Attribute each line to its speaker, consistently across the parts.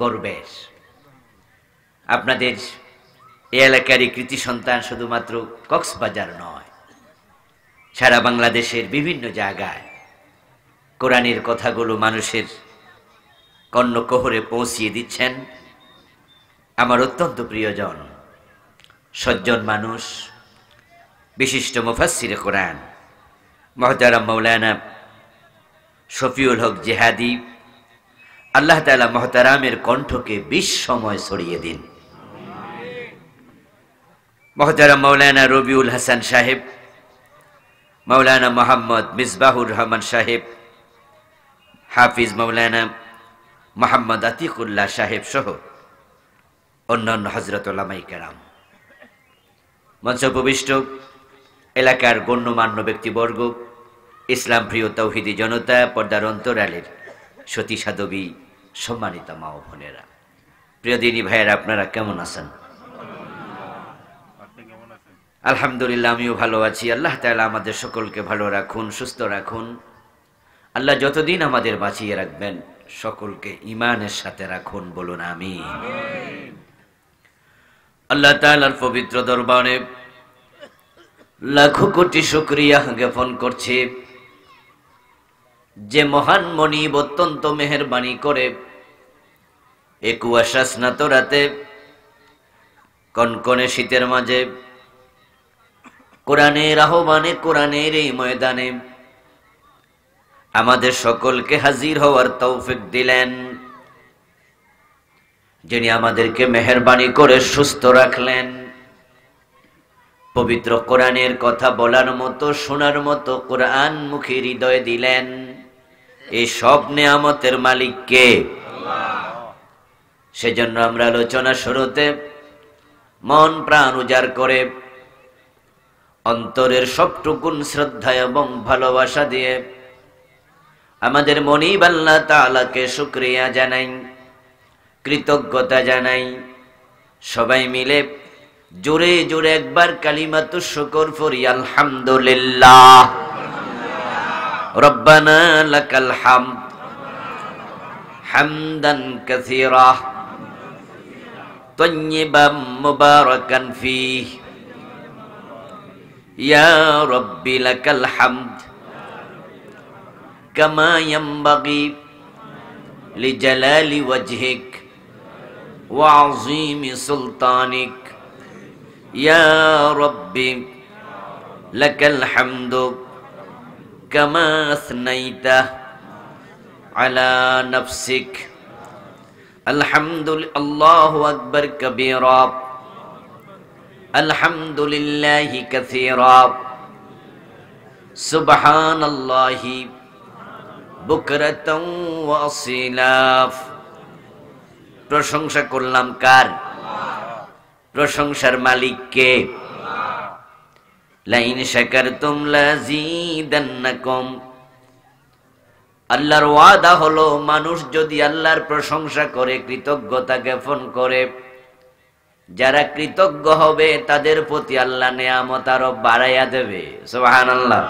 Speaker 1: গর্বের। আপনাদের এই এলাকারই কৃতি সন্তান শুধুমাত্র কক্সবাজার নয়, সারা বাংলাদেশের বিভিন্ন জায়গায় কোরআনের কথাগুলো মানুষের কর্ণকোহরে পৌঁছিয়ে দিচ্ছেন। আমার অত্যন্ত প্রিয়জন, সজ্জন মানুষ, বিশিষ্ট মুফাসসিরে কোরআন মুহতারাম মাওলানা শফিউল হক জিহাদি, আল্লাহ তাআলা মুহতারামের কণ্ঠকে বিশ্বময় ছড়িয়ে দিন। মুহতারাম মাওলানা রবিউল হাসান সাহেব, মাওলানা মোহাম্মদ মিসবাহুর রহমান সাহেব, হাফিজ মাওলানা মোহাম্মদ আতিকুল্লাহ সাহেব সহ অন্যান্য হযরত উলামায়ে কেরাম, মঞ্চ উপবিষ্ট এলাকার গণ্যমান্য ব্যক্তিবর্গ, ইসলাম প্রিয় তৌহিদি জনতা, পর্দার অন্তরালের সতী সাধবী, সম্মানিত মা ও বোনেরা, প্রিয় দিনী ভাইয়েরা, আপনারা কেমন আছেন? আলহামদুলিল্লাহ, আমিও ভালো আছি। আল্লাহ তাআলা আমাদের সকলকে ভালো রাখুন, সুস্থ রাখুন। আল্লাহ যতদিন আমাদের বাঁচিয়ে রাখবেন সকলকে ঈমানের সাথে রাখুন, বলুন আমিন। আল্লাহ তাআলার পবিত্র দরবারে লাখো কোটি শুকরিয়া জ্ঞাপন করছি, যে মহান মনিব অত্যন্ত মেহেরবানি করে এ কুয়াশা স্নাত রাতে, কনকনে শীতের মাঝে, কোরআনের আহ্বানে, কোরআনের এই ময়দানে আমাদের সকলকে হাজির হওয়ার তৌফিক দিলেন, যিনি আমাদেরকে মেহেরবানি করে সুস্থ রাখলেন, পবিত্র কোরআনের কথা বলার মতো, শোনার মতো কোরআন মুখী হৃদয় দিলেন। এই সব নেয়ামতের মালিক কে? সেজন্য আমরা আলোচনা শুরুতে মন প্রাণ উজাড় করে অন্তরের সবটুকুন শ্রদ্ধা এবং ভালোবাসা দিয়ে আমাদের মনিব আল্লাহ তাআলাকে শুকরিয়া জানাই, কৃতজ্ঞতা জানাই। সবাই মিলে জোরে জোরে একবার কালিমাতুশ শুকর পড়ি, আলহামদুলিল্লাহ। রব্বানা লাকাল হামদ হামদান কাসীরা তাইয়্যিবাম মুবারাকান ফীহ, ইয়া রাব্বি লাকাল হামদ কামা ইয়ানবাগি লিজালালি ওয়াজহিক ওয়া আযীমি সুলতানিক, ইয়া রাব্বি লাকাল হামদু কামা আসনাইতা আলা নাফসিক। আলহামদুলিল্লাহ, আল্লাহু আকবার কাবীরা, আলহামদুলিল্লাহি কাসীরা, সুবহানাল্লাহি বুকরাতাও ওয়া আসীলা। প্রশংসা করলাম কার? প্রশংসার মালিক কে? লাইন শাকারতুম লাযীদান্নাকুম। আল্লাহর ওয়াদা হলো, মানুষ যদি আল্লাহর প্রশংসা করে, কৃতজ্ঞতা জ্ঞাপন করে, যারা কৃতজ্ঞ হবে তাদের প্রতি আল্লাহ নেয়ামত আরো বাড়াইয়া দেবে। সুবহানাল্লাহ।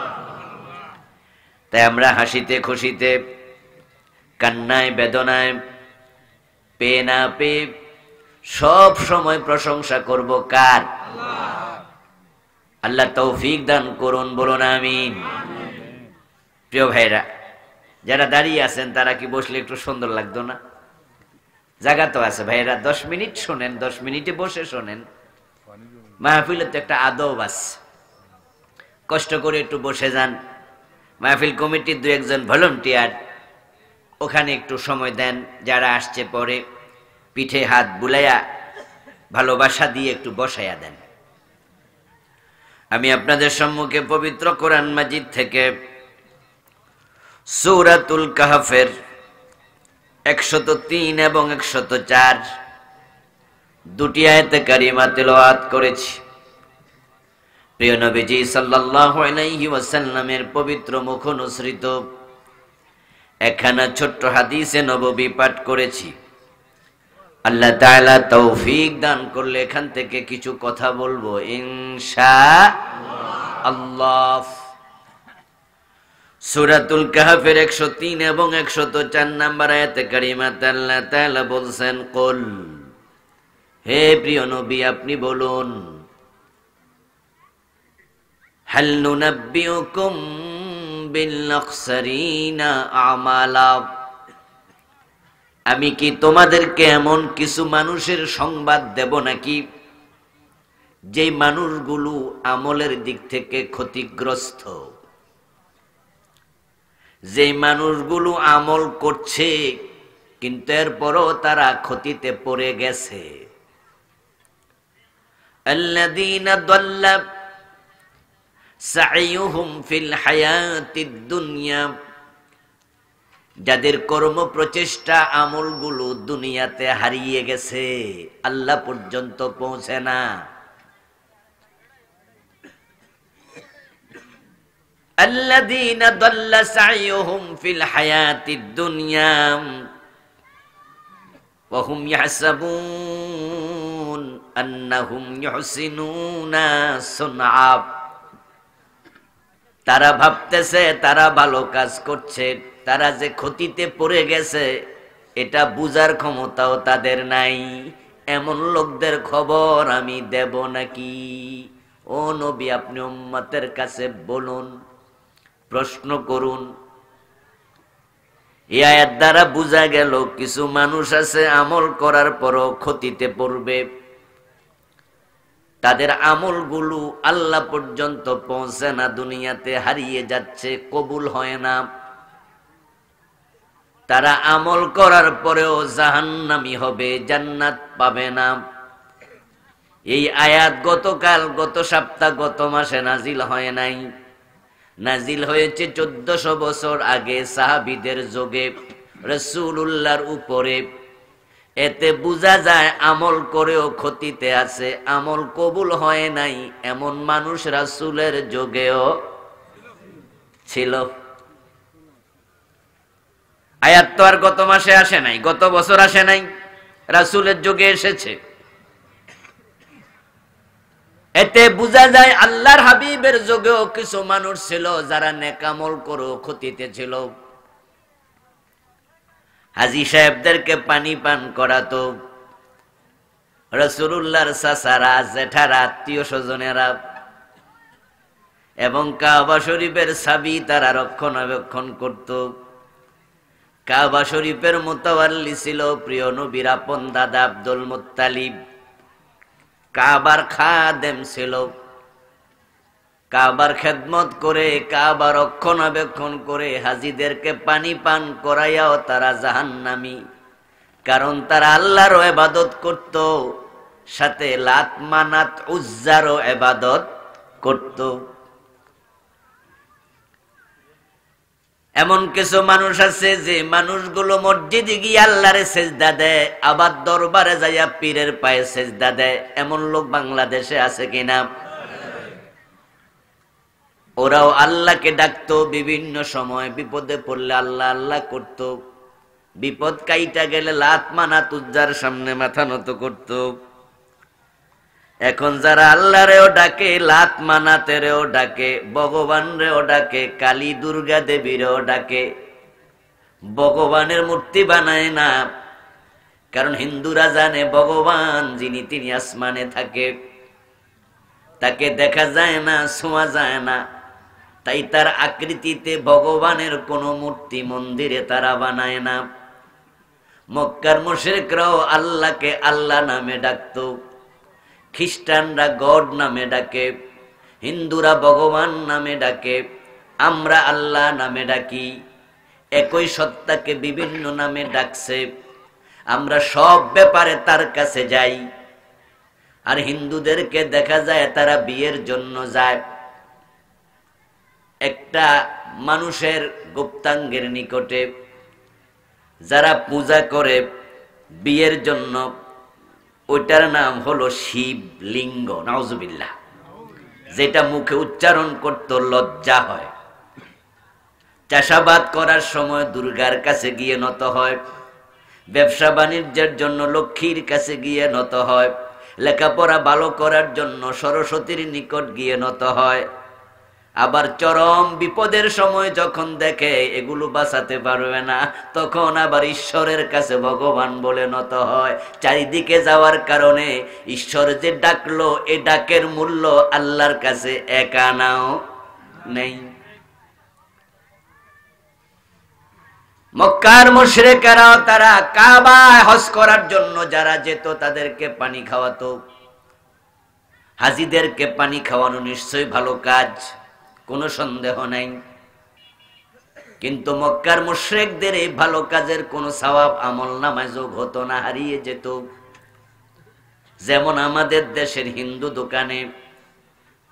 Speaker 1: তাই আমরা হাসিতে খুশিতে, কান্নায় বেদনায়, পেয়ে না পেয়ে সব সময় প্রশংসা করব কার? আল্লাহ তৌফিক দান করুন, বলুন আমিন। প্রিয় ভাইরা, যারা দাঁড়িয়ে আছেন তারা কি বসলে একটু সুন্দর লাগতো না? জায়গা তো আছে ভাইরা, 10 মিনিট শোনেন, 10 মিনিটে বসে শোনেন। মাহফিলে তো একটা আদব আছে, কষ্ট করে একটু বসে যান। মাহফিল কমিটির 2-1 ভলান্টিয়ার ওখানে একটু সময় দেন, যারা আসছে পরে পিঠে হাত বুলাইয়া ভালোবাসা দিয়ে একটু বসাইয়া দেন। আমি আপনাদের সম্মুখে পবিত্র কোরআন মাজিদ থেকে সূরাতুল কাহফের 103 এবং 104 দুটি আয়াতে কারিমা তেলাওয়াত করেছি। প্রিয় নবীজি সাল্লাল্লাহু আলাইহি ওয়াসাল্লামের পবিত্র মুখ অনুসৃত একখানা ছোট্ট হাদিসে নববী পাঠ করেছি। আল্লাহ তাআলা তৌফিক দান করলে এখান থেকে কিছু কথা বলবো ইনশাআল্লাহ। সূরাতুল কাহফের 103 এবং 104 নম্বর আয়াতে কারিমাতে আল্লাহ তাআলা বলছেন, কুল, হে প্রিয় নবী আপনি বলুন, হাল নুনাব্বিউকুম বিল আখসারিনা আমালা, আমি কি তোমাদেরকে এমন কিছু মানুষের সংবাদ দেব নাকি যে মানুষগুলো আমলের দিক থেকে ক্ষতিগ্রস্ত, যে মানুষগুলো আমল করছে কিন্তু এরপরও তারা ক্ষতিতে পড়ে গেছে। আল্লাযীনা দাল্লা সাইয়ুহুম ফিল হায়াতিদ দুনিয়া, যাদের কর্ম প্রচেষ্টা আমলগুলো দুনিয়াতে হারিয়ে গেছে, আল্লাহ পর্যন্ত পৌঁছে না। আল্লাযীনা দাল্লা সাইয়ুহুম ফিল হায়াতিদ দুনিয়া ওয়া হুম ইয়াহসাবুন আন্নাহুম ইউহসিনুনা সুনআ, তারা ভাবতেছে তারা ভালো কাজ করছে, তারা যে ক্ষতিতে পড়ে গেছে এটা বুঝার ক্ষমতাও তাদের নাই। এমন লোকদের খবর আমি দেব নাকি? ও নবী আপনি উম্মতের কাছে বলুন, প্রশ্ন করুন। এই আয়াত দ্বারা বোঝা গেল কিছু মানুষ আছে আমল করার পরও ক্ষতিতে পড়বে, তাদের আমলগুলো আল্লাহ পর্যন্ত পৌঁছে না, দুনিয়াতে হারিয়ে যাচ্ছে, কবুল হয় না। তারা আমল করার পরেও জাহান্নামী হবে, জান্নাত পাবে না। এই আয়াত গতকাল, গত সপ্তাহ, গত মাসে নাজিল হয় নাই, নাজিল হয়েছে 1400 বছর আগে সাহাবীদের যুগে রাসূলুল্লাহর উপরে। এতে বোঝা যায় আমল করেও ক্ষতিতে আছে, আমল কবুল হয় নাই এমন মানুষ রাসূলের যুগেও ছিল। আয়াত তো আর গত মাসে আসে নাই, গত বছর আসে নাই, রাসূলের যুগে এসেছে। এতে বোঝা যায় আল্লাহর হাবিবের যুগেও কিছু মানুষ ছিল যারা নেক আমল করেও ক্ষতিতে ছিল। হাজী সাহেবদেরকে পানি পান করাতো রাসূলুল্লাহর চাচারা, জেঠারা, আত্মীয় স্বজনেরা, এবং কাবা শরীফের চাবি তারা রক্ষণাবেক্ষণ করত। কাবা শরীফের মুতাওয়াল্লি ছিল প্রিয় নবীর আপন দাদা আব্দুল মুত্তালিব। কাবার খাদেম ছিল, কাবার খেদমত করে, কাবা রক্ষণাবেক্ষণ করে হাজীদেরকে পানি পান করাইয়াও তারা জাহান্নামী। কারণ তারা আল্লাহরও ইবাদত করত, সাথে লাত মানাত উজ্জারও ইবাদত করত। এমন কিছু মানুষ আছে যে মানুষগুলো মসজিদে গিয়ে আল্লাহরে সেজদা দেয়, আবার দরবারে যাইয়া পীরের পায়ে সেজদা দেয়। এমন লোক বাংলাদেশে আছে কিনা? ওরাও আল্লাহকে ডাকতো, বিভিন্ন সময় বিপদে পড়লে আল্লাহ আল্লাহ করত, বিপদ কাইটা গেলে লাত মানাত উজ্জার সামনে মাথা নত করত। এখন যারা আল্লাহরেও ডাকে, লাত মানাতেরেও ডাকে, ভগবানরেও ডাকে, কালী দুর্গা দেবীরেও ডাকে, ভগবানের মূর্তি বানায় না। কারণ হিন্দুরা জানে ভগবান যিনি তিনি আসমানে থাকে, তাকে দেখা যায় না, ছোঁয়া যায় না, তাই তার আকৃতিতে ভগবানের কোনো মূর্তি মন্দিরে তারা বানায় না। মক্কার মুশরিকরাও আল্লাহকে আল্লাহ নামে ডাকতো, খ্রিস্টানরা গড নামে ডাকে, হিন্দুরা ভগবান নামে ডাকে, আমরা আল্লাহ নামে ডাকি। একই সত্তাকে বিভিন্ন নামে ডাকছে, আমরা সব ব্যাপারে তার কাছে যাই। আর হিন্দুদেরকে দেখা যায় তারা বিয়ের জন্য যায় একটা মানুষের গুপ্তাঙ্গের নিকটে, যারা পূজা করে বিয়ের জন্য, ওইটার নাম হলো শিবলিঙ্গ, নাউজুবিল্লাহ, যেটা মুখে উচ্চারণ করতে লজ্জা হয়। চাষাবাদ করার সময় দুর্গার কাছে গিয়ে নত হয়, ব্যবসা বাণিজ্যের জন্য লক্ষ্মীর কাছে গিয়ে নত হয়, লেখাপড়া ভালো করার জন্য সরস্বতীর নিকট গিয়ে নত হয়। আবার চরম বিপদের সময় যখন দেখে এগুলো বাঁচাতে পারবে না, তখন আবার ঈশ্বরের কাছে ভগবান বলে নত হয়। চারিদিকে যাওয়ার কারণে ঈশ্বর যে ডাকলো, এ ডাকের মূল্য আল্লাহর কাছে এক আনাও নেই। মক্কার মুশরিকেরা তারা কাবায় হজ করার জন্য যারা যেত তাদেরকে পানি খাওয়াতো। হাজীদেরকে পানি খাওয়ানো নিশ্চয়ই ভালো কাজ, কোনো সন্দেহ নাই। কিন্তু মক্কার মুশরিকদের এই ভালো কাজের কোনো সওয়াব আমল নামায় যোগ হতো না, হারিয়ে যেত। যেমন আমাদের দেশের হিন্দু দোকানে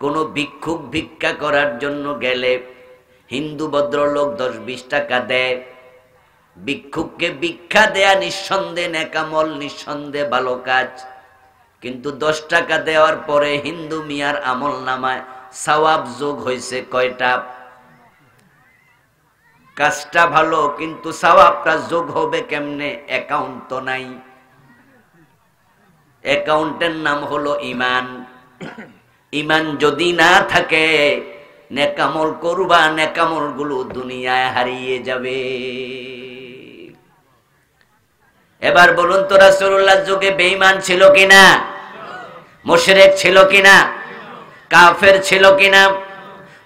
Speaker 1: কোনো ভিক্ষুক ভিক্ষা করার জন্য গেলে হিন্দু ভদ্রলোক 10-20 টাকা দেয়। ভিক্ষুককে ভিক্ষা দেয়া নিঃসন্দেহে নেক আমল, নিঃসন্দেহে ভালো কাজ। কিন্তু 10 টাকা দেওয়ার পরে হিন্দু মিয়ার আমল নামায় সওয়াব যোগ হয়েছে কয়টা? কাজটা ভালো কিন্তু সওয়াবটা যোগ হবে কেমনে? অ্যাকাউন্ট তো নাই। অ্যাকাউন্টের নাম হলো ঈমান। ঈমান যদি না থাকে নেক আমল করবা, নেক আমল গুলো দুনিয়ায় হারিয়ে যাবে। এবার বলুন তো, রাসূলুল্লাহর যুগে বেঈমান ছিল কিনা? মুশরিক ছিল কিনা? কাফের ছিল কিনা?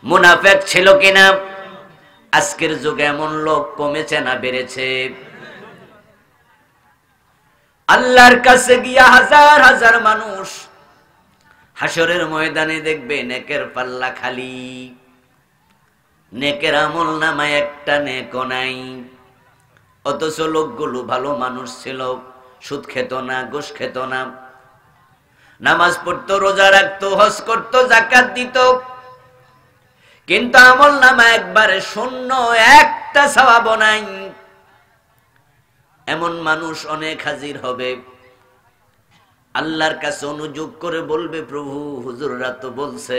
Speaker 1: মুনাফিক ছিল কিনা? আজকের যুগে এমন লোক কমেছে না বেড়েছে? আল্লাহর কাছে গিয়া হাজার হাজার মানুষ হাসরের ময়দানে দেখবে নেকের পাল্লা খালি, নেকের আমল নামায় একটা নেকও নাই। অথচ লোকগুলো ভালো মানুষ ছিল, সুদ খেত না, ঘুষ খেত না, নামাজ পড়তো, রোজা রাখতো, হজ করতো, যাকাত দিত, কিন্তু আমল নামা একবারে শূন্য, একটা সওয়াব নাই। এমন মানুষ অনেক হাজির হবে, আল্লাহর কাছে অনুযোগ করে বলবে, প্রভু হুজুররা তো বলছে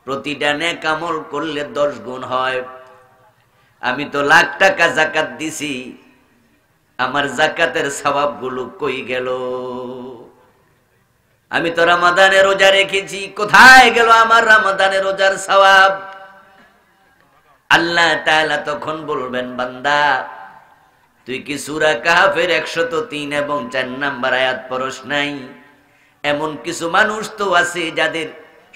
Speaker 1: প্রতিটা নেক আমল করলে 10 গুণ হয়। আমি তো লাখ টাকা যাকাত দিছি, আমার যাকাতের সওয়াব গুলো কই গেল? আমি তো রমাদানে রোজা রেখেছি, কোথায় গেল আমার রমাদানে রোজার সওয়াব? আল্লাহ তাআলা তখন বলবেন, বান্দা তুই কি সূরা কাহফের 103 এবং 4 নাম্বার আয়াত পড়স নাই? এমন কিছু মানুষ তো আছে যাদের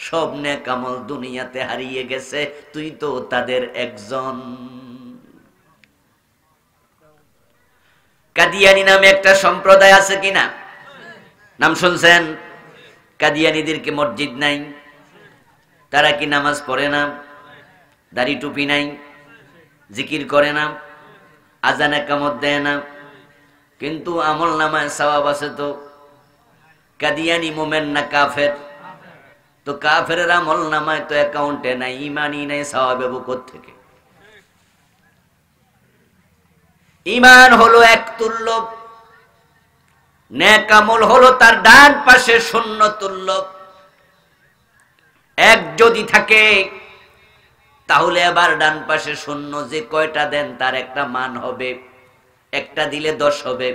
Speaker 1: সব নেক আমল দুনিয়াতে হারিয়ে গেছে, তুই তো তাদের একজন। কাদিয়ানী নামে একটা সম্প্রদায় আছে কিনা? নাম শুনছেন? কাদিয়ানীদের কি মসজিদ নাই? তারা কি নামাজ পড়ে না? দাড়ি টুপি নাই? জিকির করে না? আজান একামত দেয় না? কিন্তু আমল নামায় সওয়াব আছে তো। কাদিয়ানী মুমিন না কাফের? তো কাফের আমল নামায় তো অ্যাকাউন্টে নাই, ঈমানই নাই, সওয়াব হবে কোত্থেকে? ঈমান হলো এক তুল্য, নেক আমল হলো তার ডান পাশে শূন্য তুল্য। এক যদি থাকে তাহলে আবার ডান পাশে শূন্য, যে কয়টা দেন তার একটা মান হবে। একটা দিলে 10 হবে,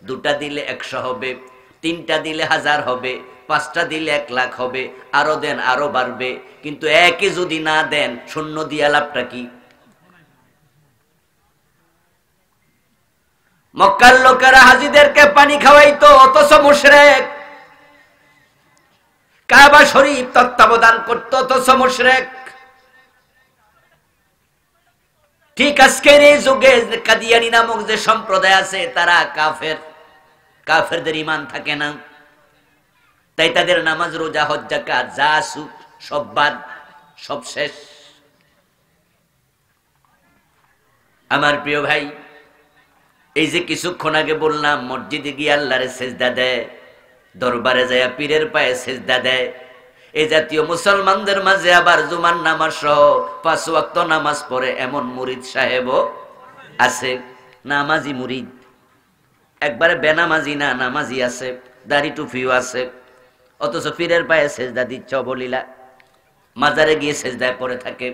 Speaker 1: 2টা দিলে 100 হবে, 3টা দিলে 1000 হবে, 5টা দিলে 1 লাখ হবে। আরো দেন আরো বাড়বে। কিন্তু একই যদি না দেন, শূন্য দিয়া লাভটা কি? মক্কার লোকেরা হাজীদেরকে পানি খাওয়াইতো, অথচ মুশরিক। কাবা শরীফ তত্ত্বাবধান করতো, অথচ মুশরিক। ঠিক আজকের এই যুগে কাদিয়ানী নামক যে সম্প্রদায় আছে তারা কাফের, কাফেরদের ঈমান থাকে না, তাই তাদের নামাজ রোজা হজ যাকাত যা সুখ সব বাদ, সব শেষ। আমার প্রিয় ভাই, এই যে কিছুক্ষণ আগে বললাম মসজিদে গিয়ে আল্লাহরে সেজদা দেয়, দরবারে যায় পীরের পায়ে সেজদা দেয়, এই জাতীয় মুসলমানদের মাঝে আবার জুমার নামাজ সহ 5 ওয়াক্ত নামাজ পড়ে এমন মুরিদ সাহেবও আছে। নামাজি মুরিদ, একবারে বেনামাজি না, নামাজি আছে, দাড়ি টুপিও আছে, অথচ পীরের পায়ে সেজদা দিচ্ছে অবলীলা, মাজারে গিয়ে সেজদায় পড়ে থাকে।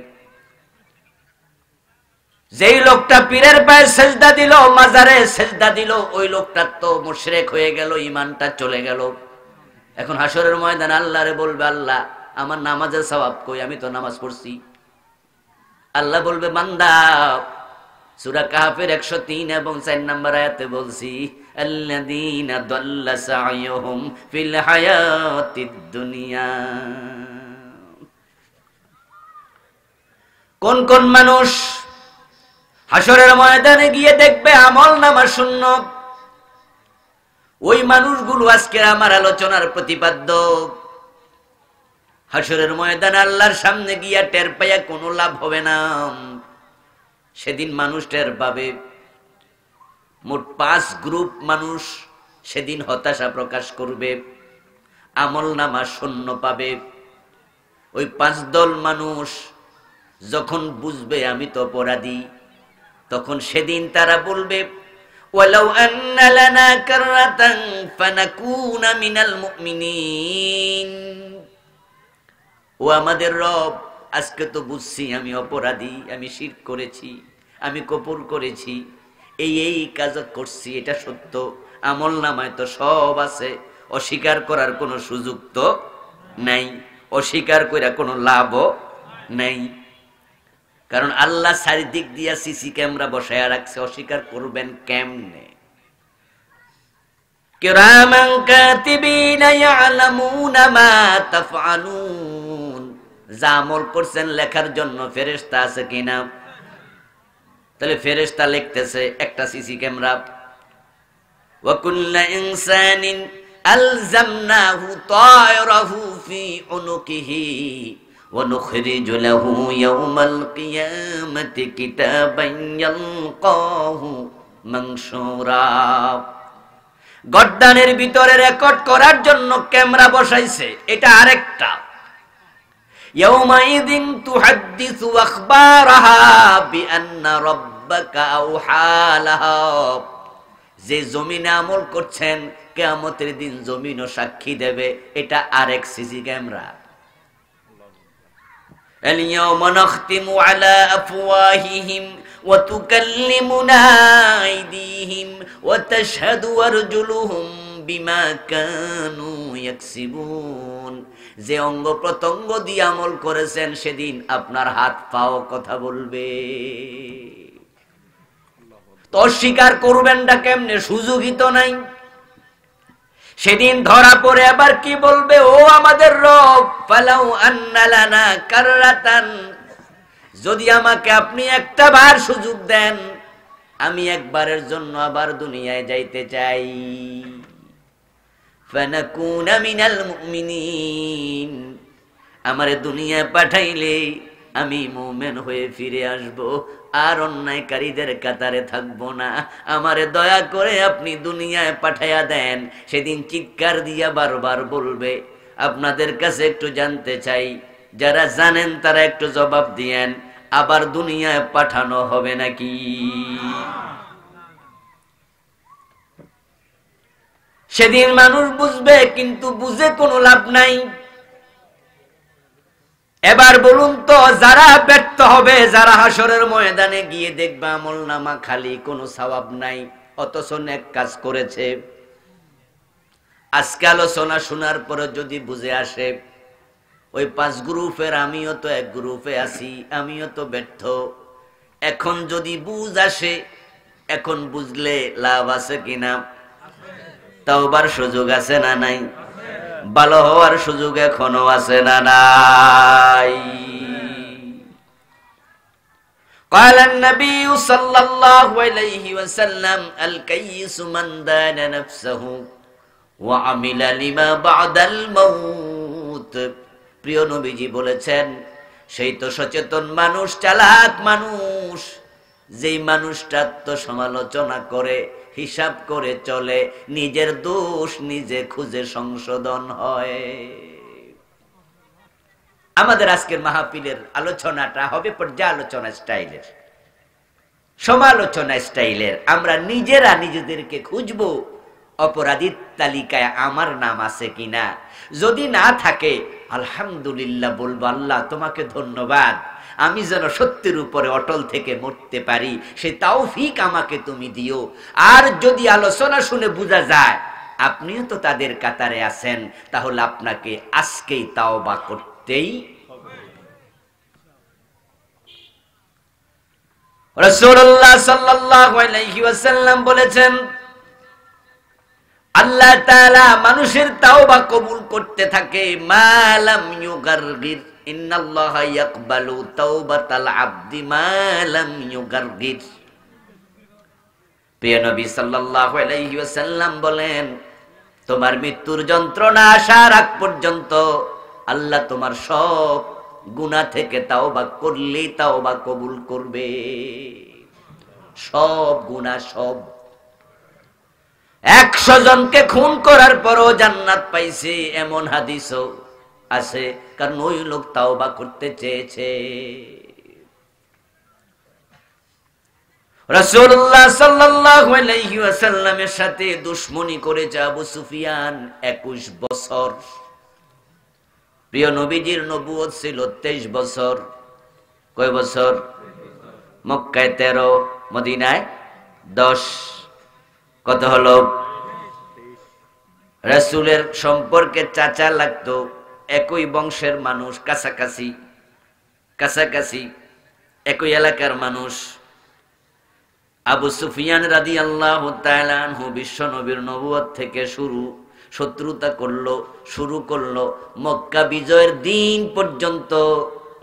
Speaker 1: যেই লোকটা পীরের পায়ে সেজদা দিল, মাজারে সেজদা দিল, ওই লোকটা তো মুশরিক হয়ে গেল, ঈমানটা চলে গেল। এখন হাসরের ময়দানে আল্লাহরে বলবে, আল্লাহ আমার নামাজের সওয়াব কই? আমি তো নামাজ পড়ছি। আল্লাহ বলবে, বান্দা, সূরা কাহফের 103 এবং 4 নম্বর আয়াতে বলছি, আল্লাযীনা দাল্লা সা'য়ুহুম ফিল হায়াতিদ দুনিয়া। কোন কোন মানুষ হাসরের ময়দানে গিয়ে দেখবে আমল নামা শূন্য? ওই মানুষগুলো আজকে আমার আলোচনার প্রতিপাদ্য। হাসরের ময়দানে আল্লাহর সামনে গিয়া টের পাইয়া কোনো লাভ হবে না। সেদিন মানুষ টের পাবে। মোট 5 গ্রুপ মানুষ সেদিন হতাশা প্রকাশ করবে, আমল নামা শূন্য পাবে। ওই 5 দল মানুষ যখন বুঝবে আমি তো অপরাধী, তখন সেদিন তারা বলবে, ওয়ালাউ আন্না লানা কাররাতান ফানাকুনা মিনাল মুমিনিন। ও আমাদের রব, আজকে তো বুঝছি আমি অপরাধী, আমি শিরক করেছি, আমি কুফর করেছি, এই কাজ করছি, এটা সত্য। আমল নামায় তো সব আছে, অস্বীকার করার কোনো সুযোগ তো নাই, অস্বীকার কইরা কোনো লাভও নাই। কারণ আল্লাহ চারিদিক দিয়া সিসি ক্যামেরা বসায়া রাখছে, অস্বীকার করবেন কেমনে? কিরামান কাতিবিনা ইয়ালামুনা মা তাফআলুন। যা আমল করছেন লেখার জন্য ফেরেশতা আছে কিনা? তাহলে ফেরেশতা লিখতেছে, একটা সিসি ক্যামেরা। ওয়া কুল্লু ইনসানিন আলজামনাহু তায়রাহু ফি উনুকিহি ওয়া নুখরিজু লাহু ইয়াওমাল কিয়ামাতি কিতাবান ইয়ালকাহু মানশুরা। গর্দানের ভিতরে রেকর্ড করার জন্য ক্যামেরা বসাইছে, এটা আরেকটা। ইয়াউমাইযিন তুহাদ্দিসু আখবারাহা বিআন্না রাব্বাকা আওহা লাহা। যে জমিনে আমল করছেন, কিয়ামতের দিন জমিনও সাক্ষী দেবে, এটা আরেক সিসি ক্যামেরা। আল-ইয়াওমা নাখতিমু আলা আফওয়াহিহিম ওয়া তুকাল্লিমুনা আইদিহিম ওয়া তাশহাদু আরজুলুহুম বিমা কানু ইয়াকসিবুন। যে অঙ্গ প্রত্যঙ্গ দিয়ে আমল করেছেন, সেদিন আপনার হাত পাও কথা বলবে। তো অস্বীকার করবেন না কেমনে? সুযোগই তো নাই। সেদিন ধরা পড়ে আবার কি বলবে? ও আমাদের রব, ফালাউ আন্না লানা কাররাতান, যদি আমাকে আপনি একটা বার সুযোগ দেন, আমি একবারের জন্য আবার দুনিয়ায় যাইতে চাই। ফানাকুনা মিনাল মুমিনিন, আমারে দুনিয়ায় পাঠাইলে আমি মুমিন হয়ে ফিরে আসব, আর অন্যায়কারীদের কাতারে থাকবো না। আমারে দয়া করে আপনি দুনিয়ায় পাঠাইয়া দেন। সেদিন চিৎকার দিয়া বারবার বলবে। আপনাদের কাছে একটু জানতে চাই, যারা জানেন তারা একটু জবাব দিয়েন, আবার দুনিয়ায় পাঠানো হবে নাকি? সেদিন মানুষ বুঝবে, কিন্তু বুঝে কোনো লাভ নাই। এবার বলুন তো, যারা ব্যর্থ হবে, যারা হাসরের ময়দানে গিয়ে দেখবে আমল নামা খালি, কোনো সওয়াব নাই, অথচ নেক কাজ করেছে। আজকে আলোচনা শোনার পরে যদি বুঝে আসে, ওই 5 গ্রুপের আমিও তো এক গ্রুপে আছি, আমিও তো ব্যর্থ। এখন যদি বুঝ আসে, এখন বুঝলে লাভ আছে কিনা? তাওবার সুযোগ আছে না নাই? ভালো হওয়ার সুযোগ এখনো আছে না নাই? قال النبي صلى الله عليه وسلم الكيس من دان نفسه وعمل لما بعد الموت। প্রিয় নবীজি বলেছেন, সেই তো সচেতন মানুষ, চালাক মানুষ, যেই মানুষটা তো সমালোচনা করে, হিসাব করে চলে, নিজের দোষ নিজে খুঁজে সংশোধন হয়। আমাদের আজকের মাহফিলের আলোচনাটা হবে পর্যালোচনা স্টাইলের, সমালোচনা স্টাইলের। আমরা নিজেরা নিজেদেরকে খুঁজবো, অপরাধীর তালিকায় আমার নাম আছে কিনা। যদি না থাকে, আলহামদুলিল্লাহ বলবো, আল্লাহ তোমাকে ধন্যবাদ, আমি যেন সত্যের উপরে অটল থেকে মরতে পারি, সে তৌফিক আমাকে তুমি দিও। আর যদি আলোচনা শুনে বোঝা যায় আপনিও তো তাদের কাতারে আছেন, তাহলে আপনাকে আজকেই তাওবা করতে করতেই রাসূলুল্লাহ সাল্লাল্লাহু আলাইহি ওয়াসাল্লাম বলেছেন, আল্লাহ তাআলা মানুষের তাওবা কবুল করতে থাকে মা লাম ইউগারগির। ইন্নাল্লাহা ইয়াকবালু তাওবাতাল আবদি মা লাম ইউগারগির। প্রিয় নবী সাল্লাল্লাহু আলাইহি ওয়াসাল্লাম বলেন, তোমার মৃত্যুর যন্ত্রণা আসার আগ পর্যন্ত আল্লাহ তোমার সব গুনাহ থেকে তাওবা করলেই তাওবা কবুল করবে। সব গুনাহ, সব। 100 জনকে খুন করার পরও জান্নাত পাইছে এমন হাদিসও আছে, কারণ ওই লোক তাওবা করতে চেয়েছে। রাসূলুল্লাহ সাল্লাল্লাহু আলাইহি ওয়াসাল্লামের সাথে দুশমনি করেছে আবু সুফিয়ান 21 বছর। প্রিয় নবীজির নবুয়ত ছিল 23 বছর। কয় বছর? মক্কায় 13, মদিনায় 10। কত হলো? রাসূলের সম্পর্কে চাচা লাগতো, একই বংশের মানুষ, কাছাকাছি একই এলাকার মানুষ। আবু সুফিয়ান রাদিয়াল্লাহু তাআলা আনহু বিশ্ব নবীর নবুয়ত থেকে শত্রুতা শুরু করলো। মক্কা বিজয়ের দিন পর্যন্ত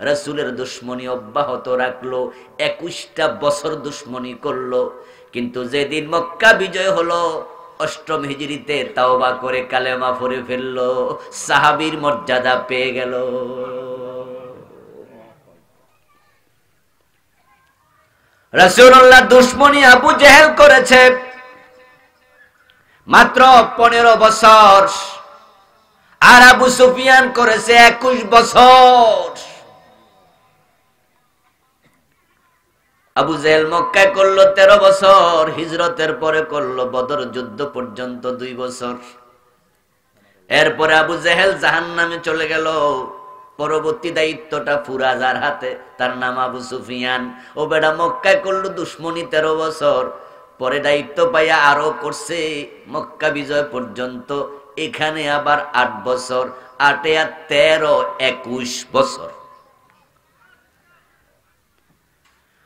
Speaker 1: রাসূলের দুশমনি অব্যাহত রাখলো। 21টা বছর দুশমনি করলো। কিন্তু যেদিন মক্কা বিজয় হলো 8ম হিজরিতে তাওবা করে কালেমা পড়ে ফেললো, সাহাবীর মর্যাদা পেয়ে গেল। রাসূলুল্লাহ দুশমনি আবু জেহেল করেছে মাত্র 15 বছর, আর আবু সুফিয়ান করেছে 21 বছর। আবু জেহেল মক্কায় করলো 13 বছর, হিজরতের পরে করলো বদর যুদ্ধ পর্যন্ত 2 বছর। এরপরে আবু জেহেল জাহান্নামে চলে গেল। পরবর্তী দায়িত্বটা ফুরাজার হাতে, তার নাম আবু সুফিয়ান। ও বেটা মক্কায় করলো দুশমনি 13 বছর, পরে দায়িত্ব পাইয়া আরো করছে মক্কা বিজয় পর্যন্ত। এখানে আবার 8 বছর, 8 আর 13, 21 বছর।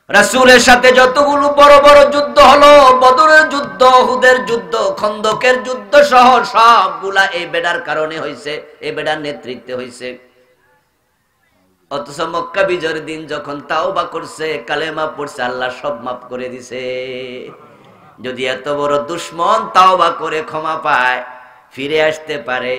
Speaker 1: রাসূলের সাথে যতগুলো বড় বড় যুদ্ধ হলো, বদরের যুদ্ধ, উহুদের যুদ্ধ, খন্দকের যুদ্ধ সহ সবগুলা এই বেড়ার কারণে হয়েছে, এই বেড়ার নেতৃত্বে হয়েছে। অথচ মক্কা বিজয়ের দিন যখন তাওবা করছে, কালেমা পড়ছে, আল্লাহ সব মাফ করে দিছে। যদি এত বড় দুশমন তাওবা করে ক্ষমা পায়, ফিরে আসতে পারে,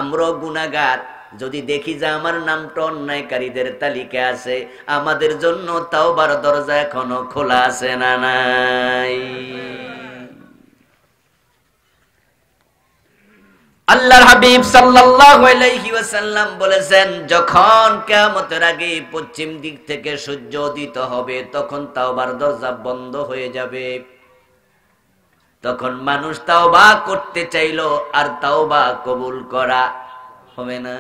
Speaker 1: আমরাও গুনাহগার, যদি দেখি যে আমার নামটা অন্যায়কারীদের তালিকায় আছে, আমাদের জন্য তাওবার দরজা এখনো খোলা আছে না নাই? আল্লাহর হাবিব সাল্লাল্লাহু আলাইহি ওয়াসাল্লাম বলেছেন, যখন কিয়ামতের আগে পশ্চিম দিক থেকে সূর্য উদিত হবে, তখন তাওবার দরজা বন্ধ হয়ে যাবে। তখন মানুষ তাওবা করতে চাইলো, আর তাওবা কবুল করা হবে না।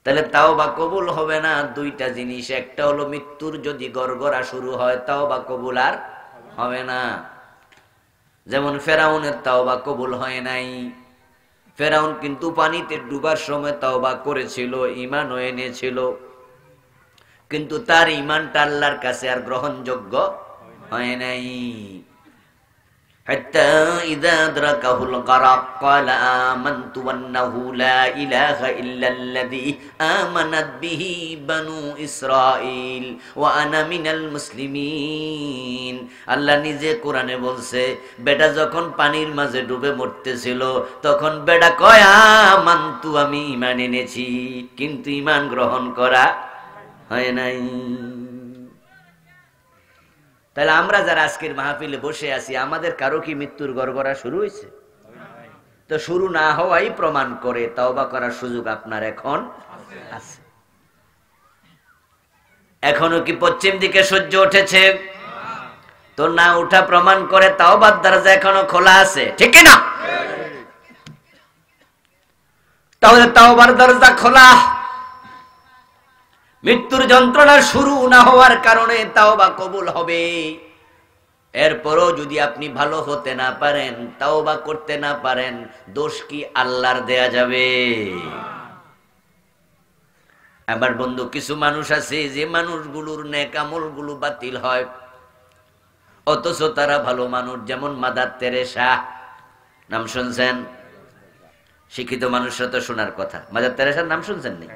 Speaker 1: তাহলে তাওবা কবুল হবে না 2টা জিনিস। একটা হলো মৃত্যুর যদি গড়গড়া শুরু হয়, তাওবা কবুল আর হবে না। যেমন ফেরাউনের তাওবা কবুল হয় নাই। ফেরাউন কিন্তু পানিতে ডুবার সময় তাওবা করেছিল, ঈমানও এনেছিল, কিন্তু তার ঈমানটা আল্লাহর কাছে আর গ্রহণযোগ্য হয় নাই। حتى إذا أدركه الغرق قال آمنت أنه لا إله إلا الذي آمنت به بنو إسرائيل وأنا من المسلمين। আল্লাহ নিজে কোরআনে বলছে, বেটা যখন পানির মাঝে ডুবে মরতেছিল, তখন বেটা কয় আমান্তু, আমি ঈমান এনেছি, কিন্তু ঈমান গ্রহণ করা হয় নাই। তাহলে আমরা যারা আজকের মাহফিলে বসে আছি, আমাদের কারো কি মৃত্যুর গড়গড়া শুরু হয়েছে? তো শুরু না হওয়াই প্রমাণ করে তাওবা করার সুযোগ আপনার এখন আছে। এখনো কি পশ্চিম দিকে সূর্য উঠেছে? তো না উঠা প্রমাণ করে তাওবার দরজা এখনো খোলা আছে, ঠিক না? তাহলে তাওবার দরজা খোলা। মৃত্যুর যন্ত্রণা শুরু না হওয়ার কারণে তাওবা কবুল হবে। এরপরও যদি আপনি ভালো হতে না পারেন, তাওবা করতে না পারেন, দোষ কি আল্লাহর দেয়া যাবে? আবার বন্ধু কিছু মানুষ আছে যে মানুষগুলোর নেক আমলগুলো বাতিল হয়, অথচ তারা ভালো মানুষ, যেমন মাদার তেরেসা। নাম শুনছেন? শিক্ষিত মানুষরা তো শোনার কথা। মাদার তেরেসার নাম শুনছেন নি?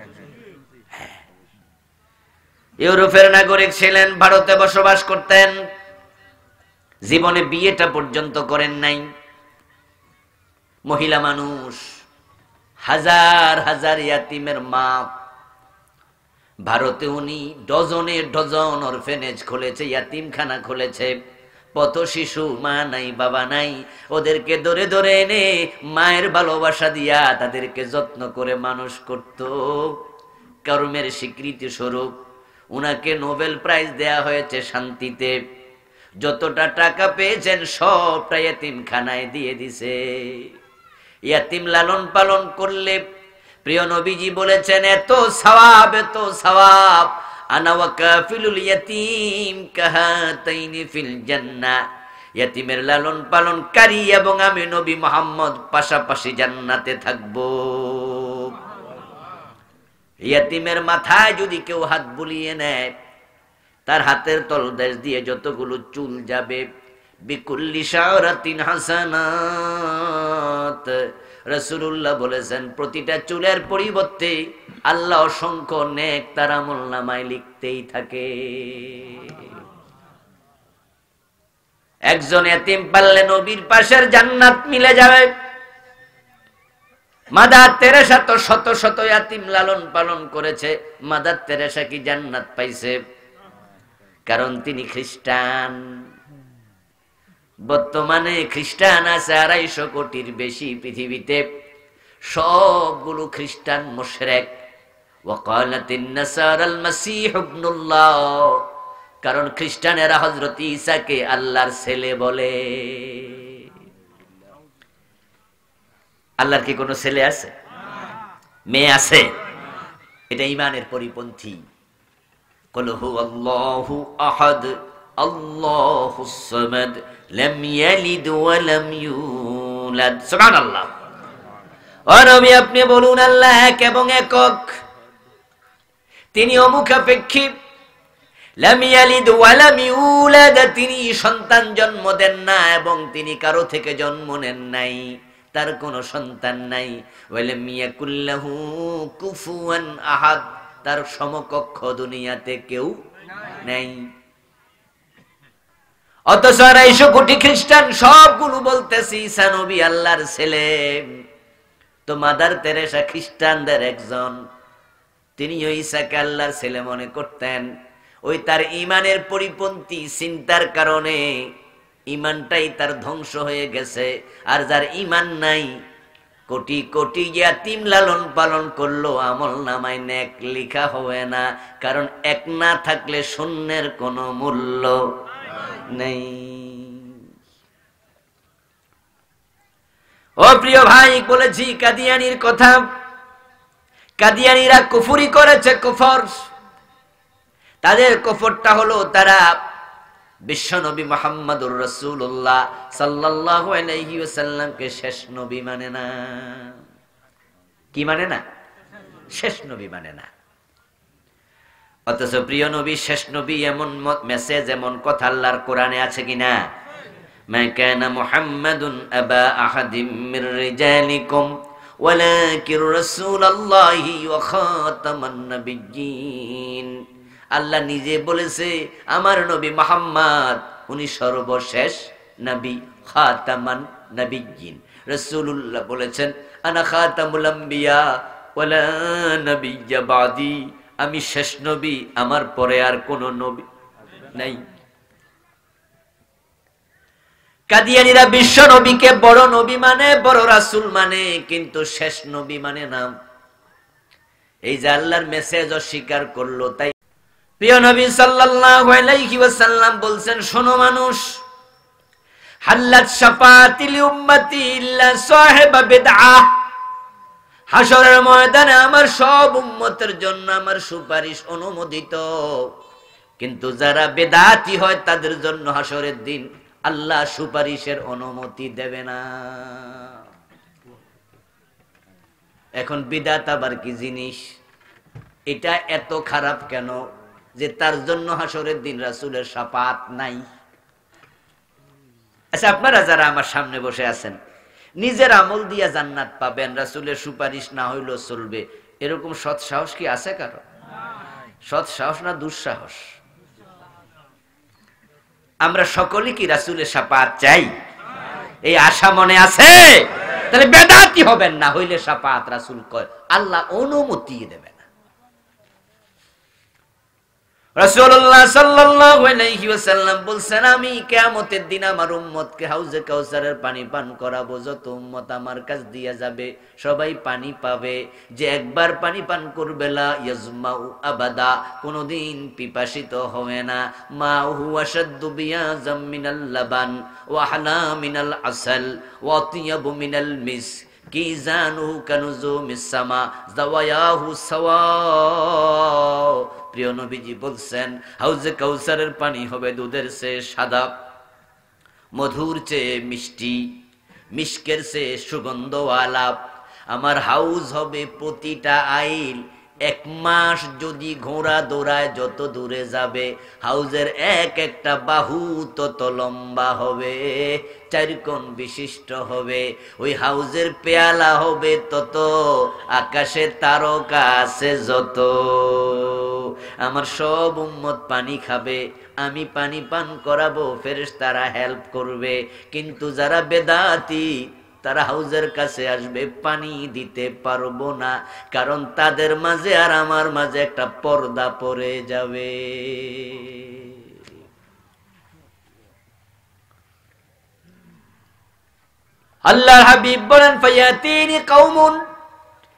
Speaker 1: ইউরোপের নাগরিক ছিলেন, ভারতে বসবাস করতেন, জীবনে বিয়েটা পর্যন্ত করেন নাই। মহিলা মানুষ, হাজার হাজার ইয়াতিমের মা। ভারতে উনি ডজনে ডজন অরফেনেজ খুলেছে, ইয়াতিমখানা খুলেছে। পথ শিশু, মা নাই বাবা নাই, ওদেরকে ধরে ধরে এনে মায়ের ভালোবাসা দিয়া তাদেরকে যত্ন করে মানুষ করত। কর্মের স্বীকৃতি স্বরূপ উনাকে নোবেল প্রাইজ দেয়া হয়েছে শান্তিতে। যতটা টাকা পেয়েছেন সবটা ইয়াতিমখানায় দিয়ে দিছে। ইয়াতিম লালন পালন করলে প্রিয় নবীজি বলেছেন এত সওয়াব, এত সওয়াব। আনা ওয়া কাফিলুল ইয়াতিম কাহাতাইনি ফিল জান্নাহ। ইয়াতিমের লালন পালনকারী এবং আমি নবী মুহাম্মদ পাশাপাশি জান্নাতে থাকবো। ইয়াতিমের মাথায় যদি কেউ হাত বুলিয়ে নেয়, তার হাতের তলদেশ দিয়ে যতগুলো চুল যাবে, বিকুল্লি শাওরাতিন হাসানাত। রাসূলুল্লাহ বলেছেন প্রতিটা চুলের পরিবর্তে আল্লাহ অসংখ্য নেক তার আমলনামায় লিখতেই থাকে। একজন এতিম পাললে নবীর পাশের জান্নাত মিলে যাবে। মাদার তেরেসা তো শত শত এতিম লালন পালন করেছে, মাদার তেরেসা কি জান্নাত পাইছে? কারণ তিনি খ্রিস্টান। বর্তমানে খ্রিস্টান আছে 250 কোটির বেশি পৃথিবীতে, সবগুলো খ্রিস্টান মুশরিক। ওয়াকালাতিন নাসারাল মাসীহ ইবনুল্লাহ, কারণ খ্রিস্টানেরা হযরত ঈসাকে আল্লাহর ছেলে বলে। আল্লাহর কি কোনো ছেলে আছে? মেয়ে আছে? এটা ঈমানের পরিপন্থী। কুল হুয়াল্লাহু আহাদ আল্লাহুস সামাদ লাম ইয়ালিদ ওয়া লাম ইউলাদ। সুবহানাল্লাহ। ও নবী আপনি বলুন আল্লাহ এক এবং একক, তিনি অমুখাপেক্ষী। লাম ইয়ালিদ ওয়া লাম ইউলাদ, তিনি সন্তান জন্ম দেন না এবং তিনি কারো থেকে জন্ম নেন নাই, তার কোনো সন্তান নাই। ওয়া লাম ইয়াকুল লাহু কুফুয়ান আহাদ, তার সমকক্ষ দুনিয়াতে কেউ নাই। অথচ 250 কোটি খ্রিস্টান সবগুলো বলতেছে ঈসা নবী আল্লাহর ছেলে। তো মাদার তেরেসা খ্রিস্টানদের একজন, তিনি ঈসাকে আল্লাহর ছেলে মনে করতেন। ওই তার ঈমানের পরিপন্থী চিন্তার কারণে ঈমানটাই তার ধ্বংস হয়ে গেছে। আর যার ঈমান নাই, কোটি কোটি ইয়াতিম লালন পালন করলো, আমল নামায় নেক লেখা হবে না। কারণ এক না থাকলে শূন্যের কোনো মূল্য নেই। ও প্রিয় ভাই, বলেছি কাদিয়ানির কথা। কাদিয়ানিরা কুফরি করেছে, কুফর। তাদের কুফরটা হলো তারা বিশ্বনবী মুহাম্মদুর রাসূলুল্লাহ সাল্লাল্লাহু আলাইহি ওয়াসাল্লামকে শেষ নবী মানে না। কি মানে না? শেষ নবী মানে না। অথচ প্রিয় নবী শেষ নবী এমন মেসেজ, এমন কথা আল্লাহর কোরআনে আছে কিনা? মা কানা মুহাম্মাদুন আবা আহাদিম মির রিজালিকুম ওয়ালাকিন রাসূলুল্লাহি ওয়া খাতামান নাবিয়্যিন। আল্লাহ নিজে বলেছে আমার নবী মুহাম্মদ উনি সর্বশেষ নবী, খাতামান নাবিয়্যিন। রাসূলুল্লাহ বলেছেন আনা খাতামুল আম্বিয়া ওয়ালা নাবিয়্যা বাদি, আমি শেষ নবী, আমার পরে আর কোন নবী নাই। কাদিয়ানীরা বিশ্ব নবীকে বড় নবী মানে, বড় রাসূল মানে, কিন্তু শেষ নবী মানে না। এই যে আল্লাহর মেসেজ অস্বীকার করলো। তাই প্রিয় নবী সাল্লাল্লাহু আলাইহি ওয়াসাল্লাম বলছেন, শোনো মানুষ, হাল্লাত শাফাআতিল উম্মতি ইল্লা সাহিবা বিদআহ। হাসরের ময়দানে আমার সব উম্মতের জন্য আমার সুপারিশ অনুমোদিত, কিন্তু যারা বেদাতি হয় তাদের জন্য হাসরের দিন আল্লাহ সুপারিশের অনুমতি দেবে না। এখন বিদআত আবার কি জিনিস? এটা এত খারাপ কেন যে তার জন্য হাসরের দিন রাসূলের শাফাত নাই? আচ্ছা, আপনারা যারা আমার সামনে বসে আছেন, নিজের আমল দিয়া জান্নাত পাবেন, রাসূলের সুপারিশ না হইলেও চলবে, এরকম সৎ সাহস কি আছে কারো? সৎ সাহস না দুঃসাহস? আমরা সকলে কি রাসূলের শাফাত চাই? এই আশা মনে আছে? তাহলে বেদাতি হবেন না, হইলে শাফাত রাসূল কয় আল্লাহ অনুমতি দেবেন। রাসূলুল্লাহ সাল্লাল্লাহু আলাইহি ওয়াসাল্লাম বলছেন, আমি কিয়ামতের দিন আমার উম্মতকে হাউজে কাউসারের পানি পান করাবো। যত উম্মত আমার কাছ দিয়ে যাবে সবাই পানি পাবে, যে একবার পানি পান করবে লা ইয়াজমাউ আবাদা, কোনদিন পিপাসিত হবে না। মা হুয়া শাদ্দু বিয়াজাম মিনাল লাবান ওয়া হালা মিনাল আসাল ওয়া আতিয়াবু মিনাল মিস কিজানু কানুজুমিস সামা যাওয়ায়াহু সাওয়া। প্রিয় নবীজি বলছেন, হাউজে কাউসারের পানি হবে দুধের চেয়ে সাদা, মধুর চেয়ে মিষ্টি, মিশকের চেয়ে সুগন্ধওয়ালা। আমার হাউজ হবে প্রতিটা আইল 1 মাস যদি ঘোড়া দৌড়ায় যত দূরে যাবে, হাউজের এক একটা বাহু তত লম্বা হবে, 4 কোণ বিশিষ্ট হবে। ওই হাউজের পেয়ালা হবে তত, আকাশে তারকা আছে যত। আমার সব উম্মত পানি খাবে, আমি পানি পান করাবো, ফেরেশতারা হেল্প করবে। কিন্তু যারা বেদাতি তারা হাউজের কাছে আসবে, পানি দিতে পারবো না, কারণ তাদের মাঝে আর আমার মাঝে একটা পর্দা পড়ে যাবে। আল্লাহর হাবিব বলেন, ফায়াতিনি কওমুন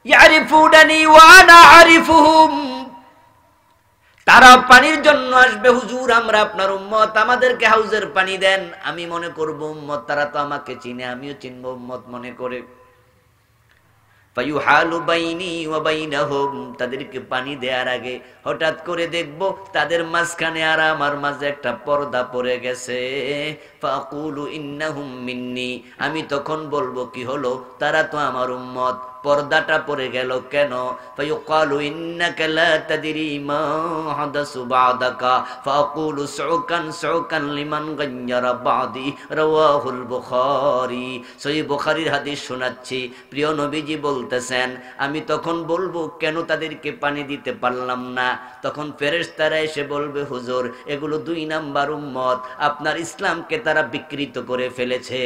Speaker 1: ইয়ারিফুনানি ওয়া আনা আরিফুহুম। তারা পানির জন্য আসবে, হুজুর আমরা আপনার উম্মত, আমাদেরকে হাউজের পানি দেন। আমি মনে করব উম্মত, তারা তো আমাকে চিনে, আমিও চিনব উম্মত মনে করে। ফায়ুহালু বাইনি ওয়া বাইনাহুম, তাদেরকে পানি দেওয়ার আগে হঠাৎ করে দেখব তাদের মাঝখানে আর আমার মাঝে একটা পর্দা পড়ে গেছে। ফাকুলু ইন্নাহুম মিন্নি, আমি তখন বলবো কি হলো, তারা তো আমার উম্মত, পর্দাটা পড়ে গেল কেন? ফায়ুকালু ইন্নাকা লা তাদরি মা হাদাসু বাদাকা ফাকুলু সুকান সুকান লিমান গায়্যারা বাদি, রাওয়াহুল বুখারী। সহিহ বুখারীর হাদিস শোনাচ্ছি। প্রিয় নবীজি বলতেছেন, আমি তখন বলবো কেন তাদেরকে পানি দিতে পারলাম না? তখন ফেরেশতারা এসে বলবে, হুজুর এগুলো 2 নাম্বার উম্মত, আপনার ইসলামকে তারা বিকৃত করে ফেলেছে।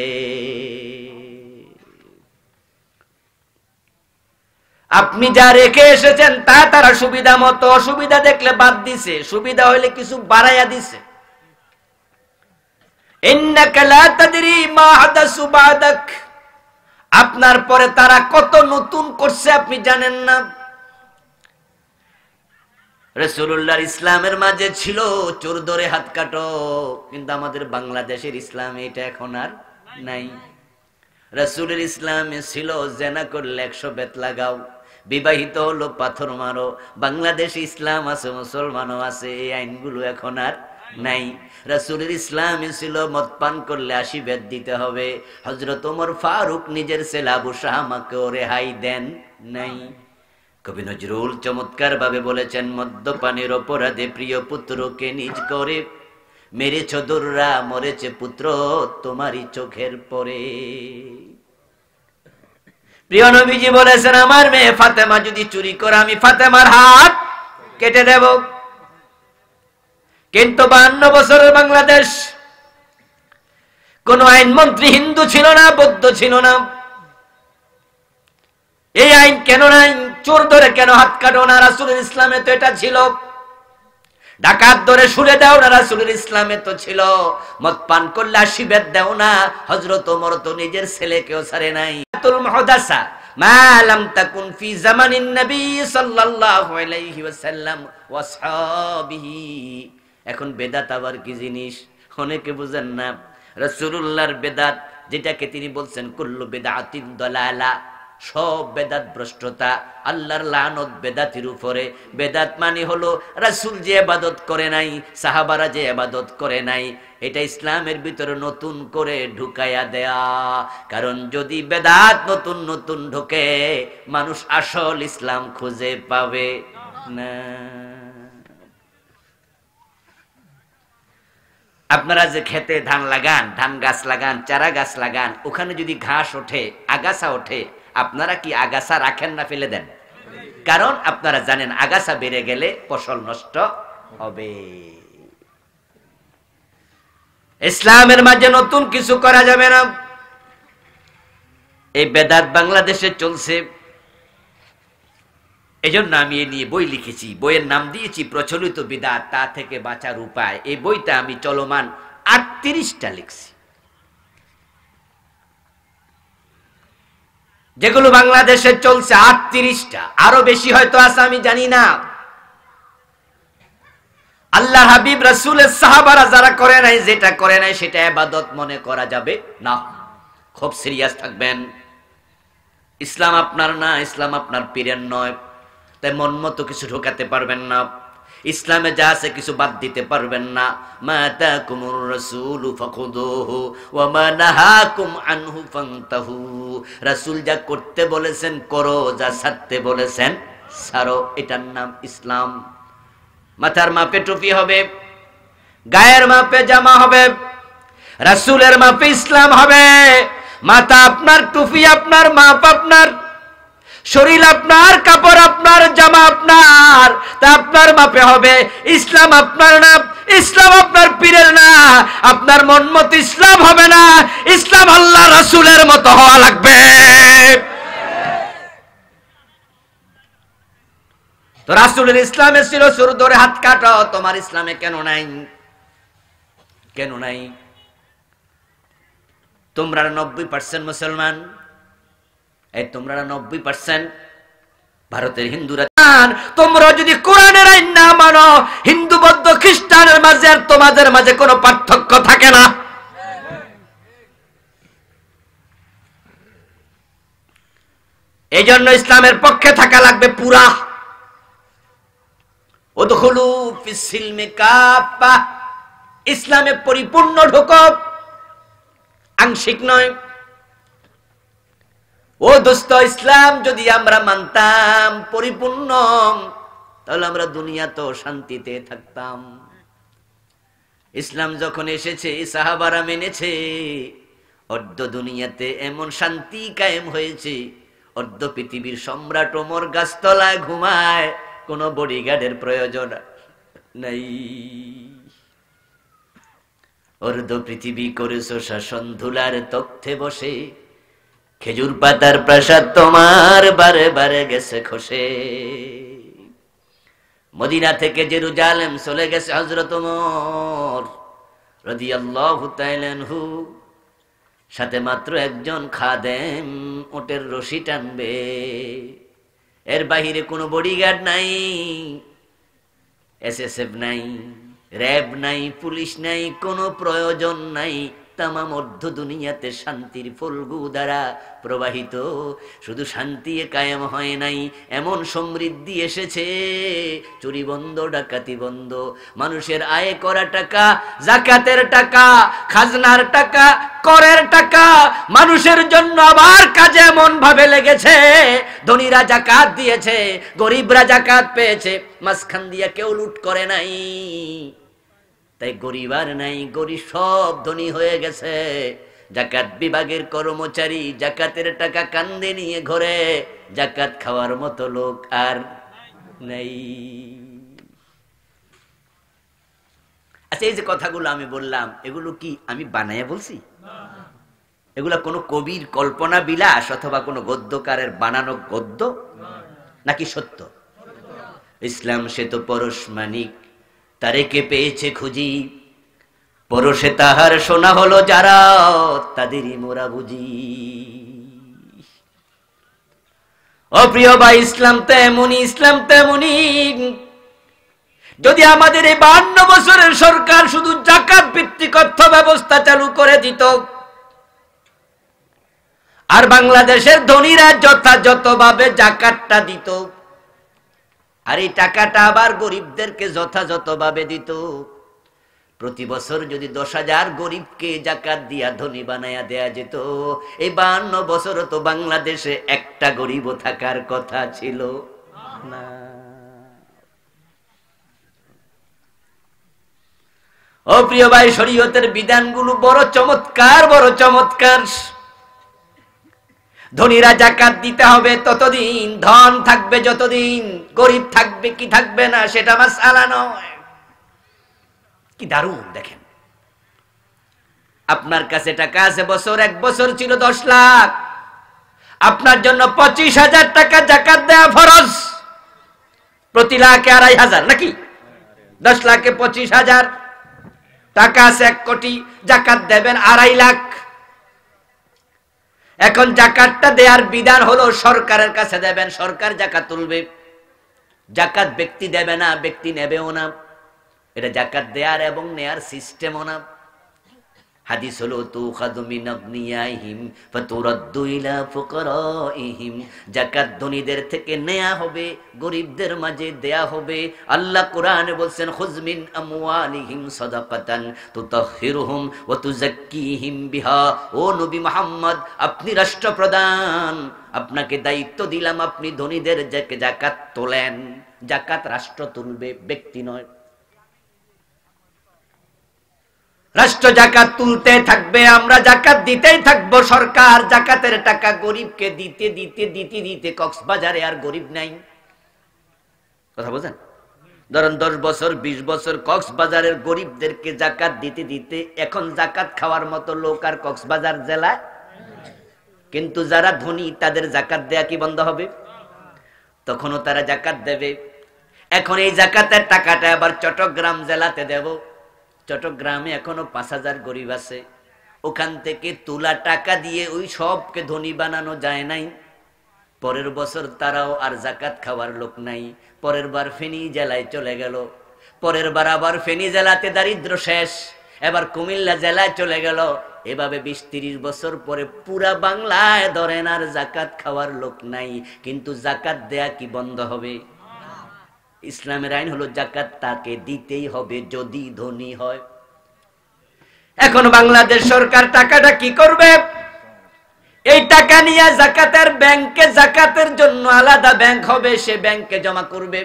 Speaker 1: আপনি যা রেখে এসেছেন তা তারা সুবিধা মতো, অসুবিধা দেখলে বাদ দিছে, সুবিধা হইলে কিছু বাড়াইয়া দিছে। ইন্নাকা লা তাদরি মা হাদাসু বাদাক, আপনার পরে তারা কত নতুন করছে আপনি জানেন না। রাসূলুল্লাহর ইসলামের মাঝে ছিল চোর ধরে হাত কাটো, কিন্তু আমাদের বাংলাদেশের ইসলামে এটা এখন আর নাই। রাসূলের ইসলামে ছিল জেনা করলে 100 বেত লাগাও, বিবাহিত হলো পাথর মারো। বাংলাদেশে ইসলাম আছে, মুসলমানও আছে, এই আইনগুলো এখন আর নাই। রাসূলের ইসলামে ছিল মদ পান করলে 80 বেত দিতে হবে। হযরত ওমর ফারুক নিজের ছেলে আবু শাহমাকে রেহাই দেন নাই। কবি নজরুল চমৎকার ভাবে বলেছেন, মদ্যপানের অপরাধে প্রিয় পুত্রকে নিজ করে মেরেছ দুররা, মরেছে পুত্র তোমারই চোখের পরে। প্রিয় নবীজি বলেছেন, আমার মেয়ে ফাতেমা যদি চুরি করে আমি ফাতেমার হাত কেটে দেব। কিন্তু 52 বছরের বাংলাদেশ, কোন আইন মন্ত্রী হিন্দু ছিল না, বৌদ্ধ ছিল না। এই আইন কেন নাই? চোর ধরে কেন হাত কাটো না? রাসূলের ইসলামে তো এটা ছিল। ডাকাত ধরে শুলে দাও না, রাসূলের ইসলামে তো ছিল। মদ পান করলে 80 বেত দাও না, হযরত ওমর তো নিজের ছেলেকেও ছাড়ে নাই। তুল মুহদাসা মা লাম তাকুন ফি জামানিন নবী সাল্লাল্লাহু আলাইহি ওয়াসাল্লাম ওয়া আসহাবিহি। এখন বেদাত আবার কি জিনিস অনেকে বুঝেন না। রাসূলুল্লাহর বেদাত, যেটাকে তিনি বলছেন কুল্লু বিদআতিন দালালা, সব বেদাত ভ্রষ্টতা, আল্লাহর লানত বেদাতির উপরে। বেদাত মানে হলো রাসূল যে ইবাদত করে নাই, সাহাবারা যে ইবাদত করে নাই, এটা ইসলামের ভিতরে নতুন করে ঢুকাইয়া দেয়া। কারণ যদি বেদাত নতুন নতুন ঢোকে, মানুষ আসল ইসলাম খুঁজে পাবে না। আপনারা যে খেতে ধান লাগান, ধান গাছ লাগান, চারা গাছ লাগান, ওখানে যদি ঘাস ওঠে, আগাছা ওঠে, আপনারা কি আগাছা রাখেন না ফেলে দেন? কারণ আপনারা জানেন আগাছা বেড়ে গেলে ফসল নষ্ট হবে। ইসলামের মাঝে নতুন কিছু করা যাবে না। এই বেদাত বাংলাদেশে চলছে, এজন্য আমি এ নিয়ে বই লিখেছি। বইয়ের নাম দিয়েছি প্রচলিত বিদাত, তা থেকে বাঁচার উপায়। এই বইটা আমি চলমান 38টা লিখছি, যেগুলো বাংলাদেশে চলছে 38টা, আরো বেশি হয়তো আছে আমি জানি না। আল্লাহ হাবিব রাসূলের সাহাবারা যারা করে নাই, যেটা করে নাই সেটা ইবাদত মনে করা যাবে না। খুব সিরিয়াস থাকবেন। ইসলাম আপনার না, ইসলাম আপনার পীরের নয়, তাই মন মতো কিছু ঢোকাতে পারবেন না। ইসলামে যা আছে কিছু বাদ দিতে পারবেন না। মা আতাকুমুর রাসূলু ফাখুযুহু ওয়া মা নাহাকুম আনহু ফান্তাহু। রাসূল যা করতে বলেছেন করো, যা ছাড়তে বলেছেন ছাড়ো। এটার নাম ইসলাম। মাথার মাপে টুপি হবে, গায়ের মাপে জামা হবে, রাসূলের মাপে ইসলাম হবে। মাথা আপনার, টুপি আপনার, মাপ আপনার, শরীর আপনার, কাপড় আপনার, জামা আপনার, তা আপনার মাপে হবে। ইসলাম আপনার না, ইসলাম আপনার পীরের না। আপনার মন মতো ইসলাম হবে না, ইসলাম আল্লাহ রাসূলের মতো হওয়া লাগবে। তো রাসূলের ইসলামে ছিল শুরু ধরে হাত কাটো, তোমার ইসলামে কেন নাই? কেন নাই? তোমরা 90% মুসলমান, এই তোমরা 90% ভারতের হিন্দুরা। তোমরা যদি কোরআনের আইন না মানো, হিন্দু বৌদ্ধ খ্রিস্টানের মাঝে আর তোমাদের মাঝে কোনো পার্থক্য থাকে না। এই জন্য ইসলামের পক্ষে থাকা লাগবে পুরা। উদখুলু ফিস সিলমি কাফা, ইসলামে পরিপূর্ণ ঢোকো, আংশিক নয়। ও দোস্ত, ইসলাম যদি আমরা মানতাম পরিপূর্ণ, তাহলে আমরা দুনিয়াতেও শান্তিতে থাকতাম। ইসলাম যখন এসেছে, সাহাবারা মেনেছে, অর্ধ দুনিয়াতে এমন শান্তি কায়েম হয়েছে, অর্ধ পৃথিবীর সম্রাট ওমর গাছতলায় ঘুমায়, কোনো বডিগার্ডের প্রয়োজন নাই। অর্ধ পৃথিবী করেছো শাসন ধুলার তথ্যে বসে, খেজুর পাতার প্রাসাদ তোমার বারে বারে গেছে খসে। মদিনা থেকে জেরুজালেম চলে গেছে হযরত ওমর রাদিয়াল্লাহু তাআলা আনহু, সাথে মাত্র একজন খাদেম ওটের রশি টানবে। এর বাহিরে কোনো বডিগার্ড নাই, এসএসএফ নাই, র্যাব নাই, পুলিশ নাই, কোনো প্রয়োজন নাই। তামাম অর্ধ দুনিয়াতে শান্তির ফলগু দ্বারা প্রবাহিত। শুধু শান্তি কায়েম হয় নাই, এমন সমৃদ্ধি এসেছে, চুরি বন্ধ, ডাকাতি বন্ধ, মানুষের আয় করা টাকা, যাকাতের টাকা, খাজনার টাকা, করের টাকা মানুষের জন্য আবার কাজে এমন ভাবে লেগেছে। ধনীরা যাকাত দিয়েছে, গরিবরা যাকাত পেয়েছে, মাঝখান দিয়া কেউ লুট করে নাই। তাই গরিব আর নাই, গরিব সব ধনী হয়ে গেছে। যাকাত বিভাগের কর্মচারী যাকাতের টাকা কান্দে নিয়ে ঘরে, যাকাত খাওয়ার মতো লোক আর নাই। আচ্ছা, এই যে কথাগুলো আমি বললাম, এগুলো কি আমি বানাইয়া বলছি? এগুলা কোনো কবির কল্পনা বিলাস অথবা কোনো গদ্যকারের বানানো গদ্য নাকি সত্য? ইসলাম সে তো পরশ মানিক, তারেকে পেয়েছে খুঁজি, পরশে তাহার শোনা হলো যারা, তাদেরই মোরা বুঝি। ও প্রিয় ভাই, ইসলাম তেমনি, ইসলাম তেমনি। যদি আমাদের এই 52 বছরের সরকার শুধু যাকাত ভিত্তিক অর্থ ব্যবস্থা চালু করে দিত, আর বাংলাদেশের ধনীরা যথাযথভাবে যাকাতটা দিত, আর এই টাকাটা আবার গরিবদেরকে যথাযথভাবে দিত। প্রতি বছর যদি 10,000 গরিবকে যাকাত দিয়া ধনী বানায়া দেয়া যেত, এই 52 বছর তো বাংলাদেশে একটা গরিবও থাকার কথা ছিল না। ও প্রিয় ভাই, শরীয়তের বিধানগুলো বড় চমৎকার, বড় চমৎকার। ধনীরা যাকাত দিতে হবে ততদিন, ধন থাকবে যতদিন, গরিব থাকবে কি থাকবে না সেটা মাসআলা নয়। কি দারুণ দেখেন, আপনার কাছে টাকা আছে, এক বছর ছিল 10 লাখ, আপনার জন্য 25,000 টাকা যাকাত দেয়া ফরজ। প্রতি লাখে 2,500 নাকি? 10 লাখে 25,000 টাকা আছে, 1 কোটি, যাকাত দেবেন 2.5 লাখ। এখন যাকাতটা দেওয়ার বিধান হলো সরকারের কাছে দেবেন, সরকার যাকাত তুলবে। যাকাত ব্যক্তি দেবে না, ব্যক্তি নেবেও না। এটা যাকাত দেয়ার এবং নেয়ার সিস্টেমও না। হাদিস হলো তুখাযু মিন আগনিয়াহিম ফাতুরাদ্দু ইলা ফুকারাইহিম, যাকাত ধনীদের থেকে নেয়া হবে, গরিবদের মাঝে দেয়া হবে। আল্লাহ কোরআনে বলেন খুয মিন আমওয়ালিহিম সাদাকাতান তুতাহহিরুহুম ওয়া তুযাক্কিহিম বিহা। ও নবী মুহাম্মদ, আপনি রাষ্ট্রপ্রধান, আপনাকে দায়িত্ব দিলাম, আপনি ধনীদের যাকাত তোলেন। যাকাত রাষ্ট্র তুলবে, ব্যক্তি নয়। রাষ্ট্র যাকাত তুলতে থাকবে, আমরা যাকাত দিতেই থাকবো। সরকার যাকাতের টাকা গরিবকে দিতে দিতে দিতে দিতে কক্সবাজারে আর গরিব নাই। কথা বোঝেন? ধরেন 10 বছর 20 বছর কক্সবাজারের গরিবদেরকে যাকাত দিতে দিতে এখন যাকাত খাওয়ার মতো লোক আর কক্সবাজার জেলায়। কিন্তু যারা ধনী তাদের যাকাত দেয়া কি বন্ধ হবে? তখনও তারা যাকাত দেবে। এখন এই যাকাতের টাকাটা আবার চট্টগ্রাম জেলাতে দেব। চট্টগ্রামে এখনো 5,000 গরিব আছে, ওখান থেকে তোলা টাকা দিয়ে ওই সবকে ধনী বানানো যায় নাই। পরের বছর তারাও আর যাকাত খাওয়ার লোক নাই। পরের বার ফেনী জেলায় চলে গেল, পরের বার আবার ফেনী জেলাতে দারিদ্র শেষ, এবার কুমিল্লা জেলায় চলে গেল। এভাবে 20-30 বছর পরে পুরা বাংলায় ধরেন আর যাকাত খাওয়ার লোক নাই। কিন্তু যাকাত দেয়া কি বন্ধ হবে? ইসলামের আইন হলো যাকাত তাকে দিতেই হবে যদি ধনী হয়। এখন বাংলাদেশ সরকার টাকাটা কি করবে? এই টাকা নিয়ে যাকাতের ব্যাংকে, যাকাতের জন্য আলাদা ব্যাংক হবে, সে ব্যাংকে জমা করবে।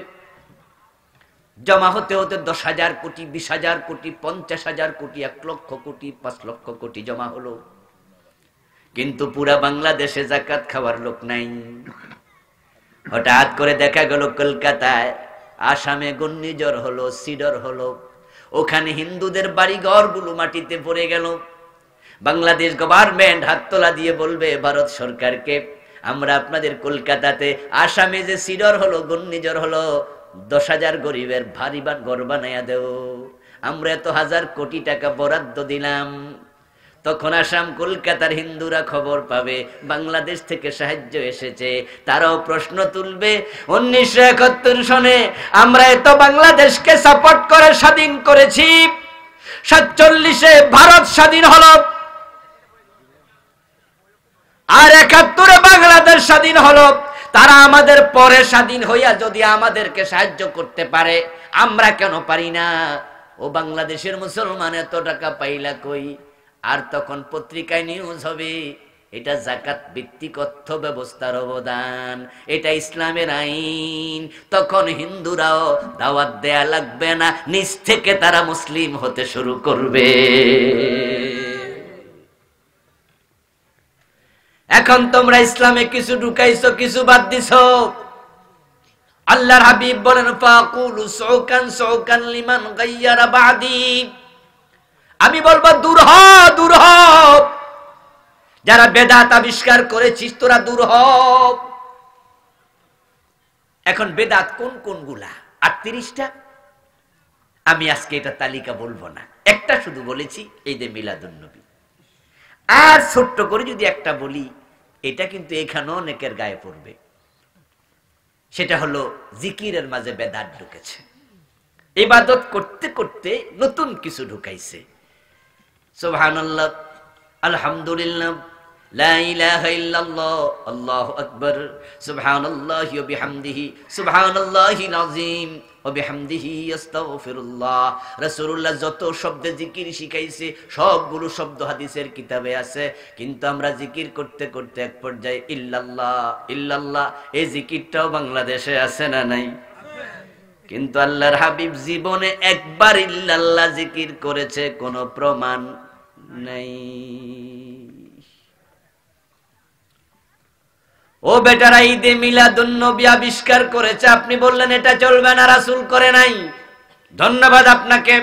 Speaker 1: জমা হতে হতে 10,000 কোটি, 20,000 কোটি, 50,000 কোটি, 1 লক্ষ কোটি, 5 লক্ষ কোটি জমা হলো। কিন্তু পুরা বাংলাদেশে যাকাত খাওয়ার লোক নাই। হঠাৎ করে দেখা গেল কলকাতায়, আসামে ঘূর্ণিঝড় হলো, সিডর হলো, ওখানে হিন্দুদের বাড়িঘর গুলো মাটিতে পড়ে গেল। বাংলাদেশ গভর্নমেন্ট হাততলা দিয়ে বলবে ভারত সরকারকে, আমরা আপনাদের কলকাতাতে, আসামে যে সিডর হলো, ঘূর্ণিঝড় হলো, 10,000 গরিবের ভারী ঘর বানাইয়া দেব, আমরা এত 1,000 কোটি টাকা বরাদ্দ দিলাম। তখন আসাম কলকাতার হিন্দুরা খবর পাবে বাংলাদেশ থেকে সাহায্য এসেছে, তারাও প্রশ্ন তুলবে 1971 সনে আমরা এত বাংলাদেশকে সাপোর্ট করে স্বাধীন করেছি, 47-এ ভারত স্বাধীন হলো, আর 71-এ বাংলাদেশ স্বাধীন হলো। তারা আমাদের পরে স্বাধীন হইয়া যদি আমাদেরকে সাহায্য করতে পারে, আমরা কেন পারি না? ও বাংলাদেশের মুসলমান এত টাকা পাইলা কই? আর তখন পত্রিকায় নিউজ হবে এটা যাকাত ভিত্তিক অর্থ ব্যবস্থার অবদান, এটা ইসলামের আইন। তখন হিন্দুরাও দাওয়াত দেয়া লাগবে না, নিজ থেকে তারা মুসলিম হতে শুরু করবে। এখন তোমরা ইসলামে কিছু ঢুকাইছো, কিছু বাদ দিছো। আল্লাহর হাবিব বলেন ফাকুলু সুকান সুকান লিমান গায়্যারা বাদি, আমি বলবো দূর হ, দূর হ, যারা বেদাত আবিষ্কার করেছিস তোরা দূর হ। এখন বেদাত কোন কোন গুলা? 38টা। আমি আজকে এটা তালিকা বলবো না, একটা শুধু বলেছি, এই যে মিলাদুন নবী। আর ছোট্ট করে যদি একটা বলি, এটা কিন্তু এখানেও অনেকের গায়ে পড়বে, সেটা হলো জিকিরের মাঝে বেদাত ঢুকেছে। ইবাদত করতে করতে নতুন কিছু ঢুকাইছে। সুবহানাল্লাহ, আলহামদুলিল্লাহ, লা ইলাহা ইল্লাল্লাহ, আল্লাহু আকবার, সুবহানাল্লাহি ওয়া বিহামদিহি, সুবহানাল্লাহিল আযীম ওয়া বিহামদিহি, আস্তাগফিরুল্লাহ। রাসূলুল্লাহ যত শব্দে জিকির শিখাইছে সবগুলো শব্দ হাদিসের কিতাবে আছে, কিন্তু আমরা জিকির করতে করতে এক পর্যায়ে ইল্লাল্লাহ ইল্লাল্লাহ এই জিকিরটাও বাংলাদেশে আছে না নাই? কিন্তু আল্লাহর হাবিব জীবনে একবার ইল্লাল্লাহ জিকির করেছে, কোনো প্রমাণ নাই। ও বেটারা, ঈদে মিলাদুন নবী আবিষ্কার করেছে, আপনি বললেন এটা চলবে না, রাসূল করে নাই। ধন্যবাদ আপনাকে।